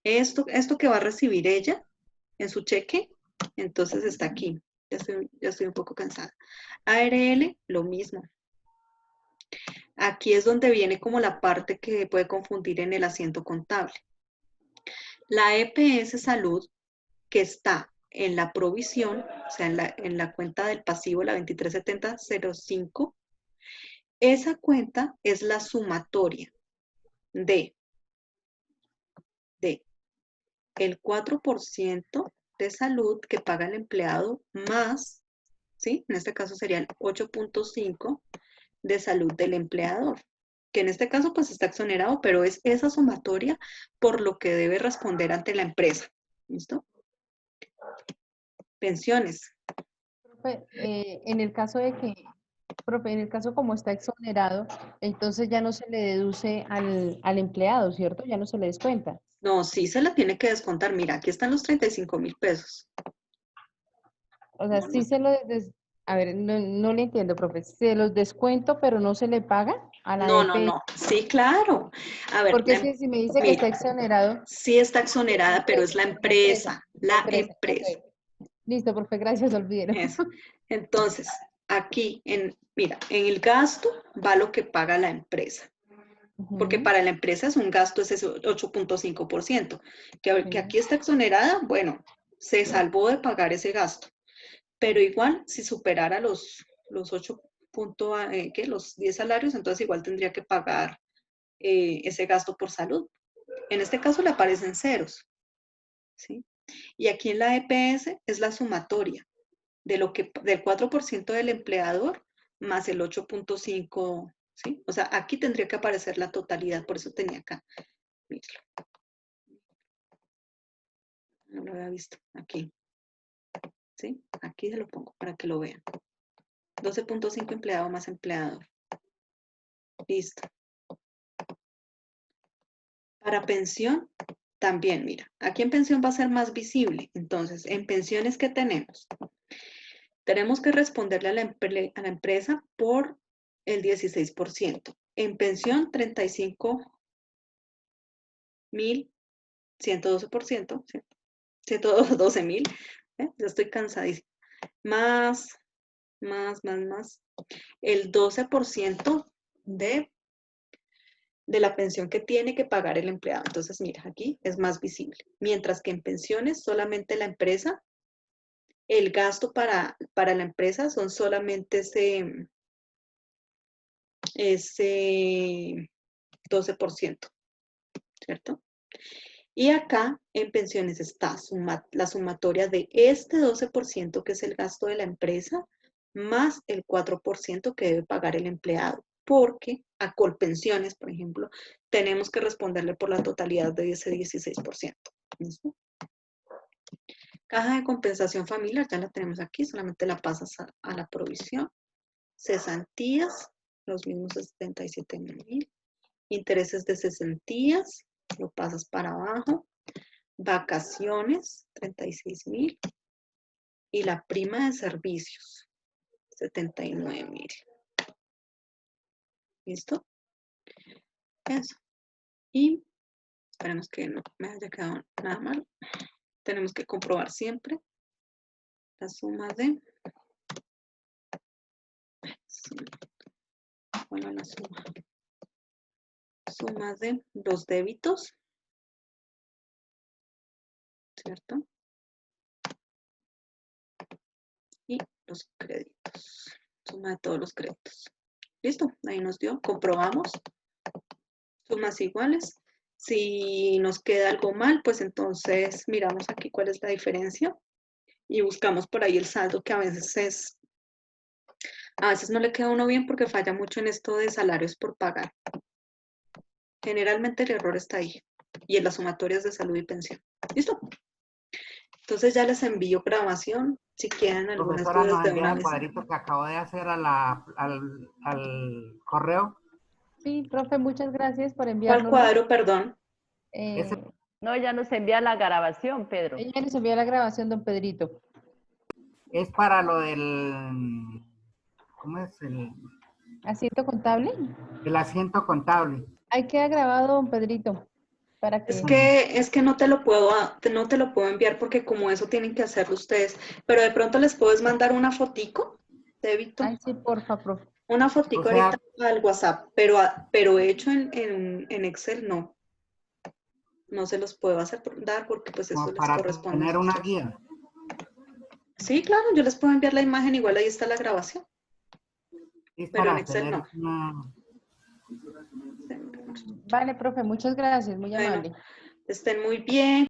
Esto que va a recibir ella en su cheque, entonces está aquí. Ya estoy un poco cansada. ARL, lo mismo. Aquí es donde viene como la parte que puede confundir en el asiento contable. La EPS Salud, que está en la provisión, o sea, en la cuenta del pasivo, la 237005, esa cuenta es la sumatoria de el 4% de salud que paga el empleado más, ¿sí? En este caso sería el 8.5 de salud del empleador, que en este caso pues está exonerado, pero es esa sumatoria por lo que debe responder ante la empresa. ¿Listo? Pensiones. Profe, en el caso de que, profe, en el caso como está exonerado, entonces ya no se le deduce al empleado, ¿cierto? Ya no se le descuenta. No, sí se la tiene que descontar. Mira, aquí están los 35.000 pesos. O sea, sí se lo, a ver, no le entiendo, profe. Se los descuento, pero no se le paga a la No, no, EPS. no. Sí, claro. A ver, Porque es que si me dice que está mira, exonerado, sí está exonerada, pero es la la empresa, empresa. la La empresa. Ok. empresa. Listo, profe, gracias, olvídelo. Eso. Entonces, aquí, mira, en el gasto va lo que paga la empresa. Porque Ujú, para la empresa es un gasto, es ese 8.5%. Que sí. aquí está exonerada, bueno, se salvó de pagar ese gasto. Pero igual, si superara los 8 los 10 salarios, entonces igual tendría que pagar ese gasto por salud. En este caso le aparecen ceros, ¿sí? Y aquí en la EPS es la sumatoria del 4% del empleador más el 8.5, ¿sí? O sea, aquí tendría que aparecer la totalidad, por eso tenía acá. Míralo. No lo había visto. Aquí. ¿Sí? Aquí se lo pongo para que lo vean. 12.5 empleado más empleador. Listo. Para pensión, también, mira, aquí en pensión va a ser más visible. Entonces, en pensiones, ¿qué tenemos? Tenemos que responderle a la empresa por el 16%. En pensión, 35.112%, ¿sí? 112.000, ya estoy cansadísima. Más, el 12% de de la pensión que tiene que pagar el empleado. Entonces, mira, aquí es más visible. Mientras que en pensiones solamente la empresa, el gasto para la empresa son solamente ese 12%, ¿cierto? Y acá en pensiones está la sumatoria de este 12% que es el gasto de la empresa, más el 4% que debe pagar el empleado. Porque a Colpensiones, por ejemplo, tenemos que responderle por la totalidad de ese 16%. ¿Listo? Caja de compensación familiar, ya la tenemos aquí, solamente la pasas a la provisión. Cesantías, los mismos 77.000. Intereses de cesantías, lo pasas para abajo. Vacaciones, 36.000. Y la prima de servicios, 79.000. ¿Listo? Eso. Y esperemos que no me haya quedado nada mal. Tenemos que comprobar siempre la suma de... Bueno, la suma. Suma de los débitos. ¿Cierto? Y los créditos. Suma de todos los créditos. ¿Listo? Ahí nos dio. Comprobamos. Sumas iguales. Si nos queda algo mal, pues entonces miramos aquí cuál es la diferencia y buscamos por ahí el saldo que a veces no le queda a uno bien porque falla mucho en esto de salarios por pagar. Generalmente el error está ahí y en las sumatorias de salud y pensión. ¿Listo? Entonces ya les envío grabación si quedan algunas Profesora, dudas nos de envía una el vez. cuadrito que acabo de hacer al correo. Sí, profe, muchas gracias por ¿Cuál enviárnoslo. cuadro, perdón? Ese No, ya nos envía la grabación, Pedro. Ella nos envía la grabación, don Pedrito. es para lo del, ¿cómo es? ¿Asiento contable? El asiento contable. Ahí queda grabado, don Pedrito, para Es que... que no te lo puedo enviar porque como eso tienen que hacerlo ustedes, pero de pronto les puedes mandar una fotico, débito, Ay, sí, porfa, profe. una O fotico sea, ahorita al WhatsApp, pero hecho en Excel no se los puedo dar porque pues eso como les para corresponde a tener una ustedes. guía. Sí, claro, yo les puedo enviar la imagen, igual ahí está la grabación, Es pero en para Excel tener no. una... Vale, profe, muchas gracias, muy Bueno, amable. estén muy bien.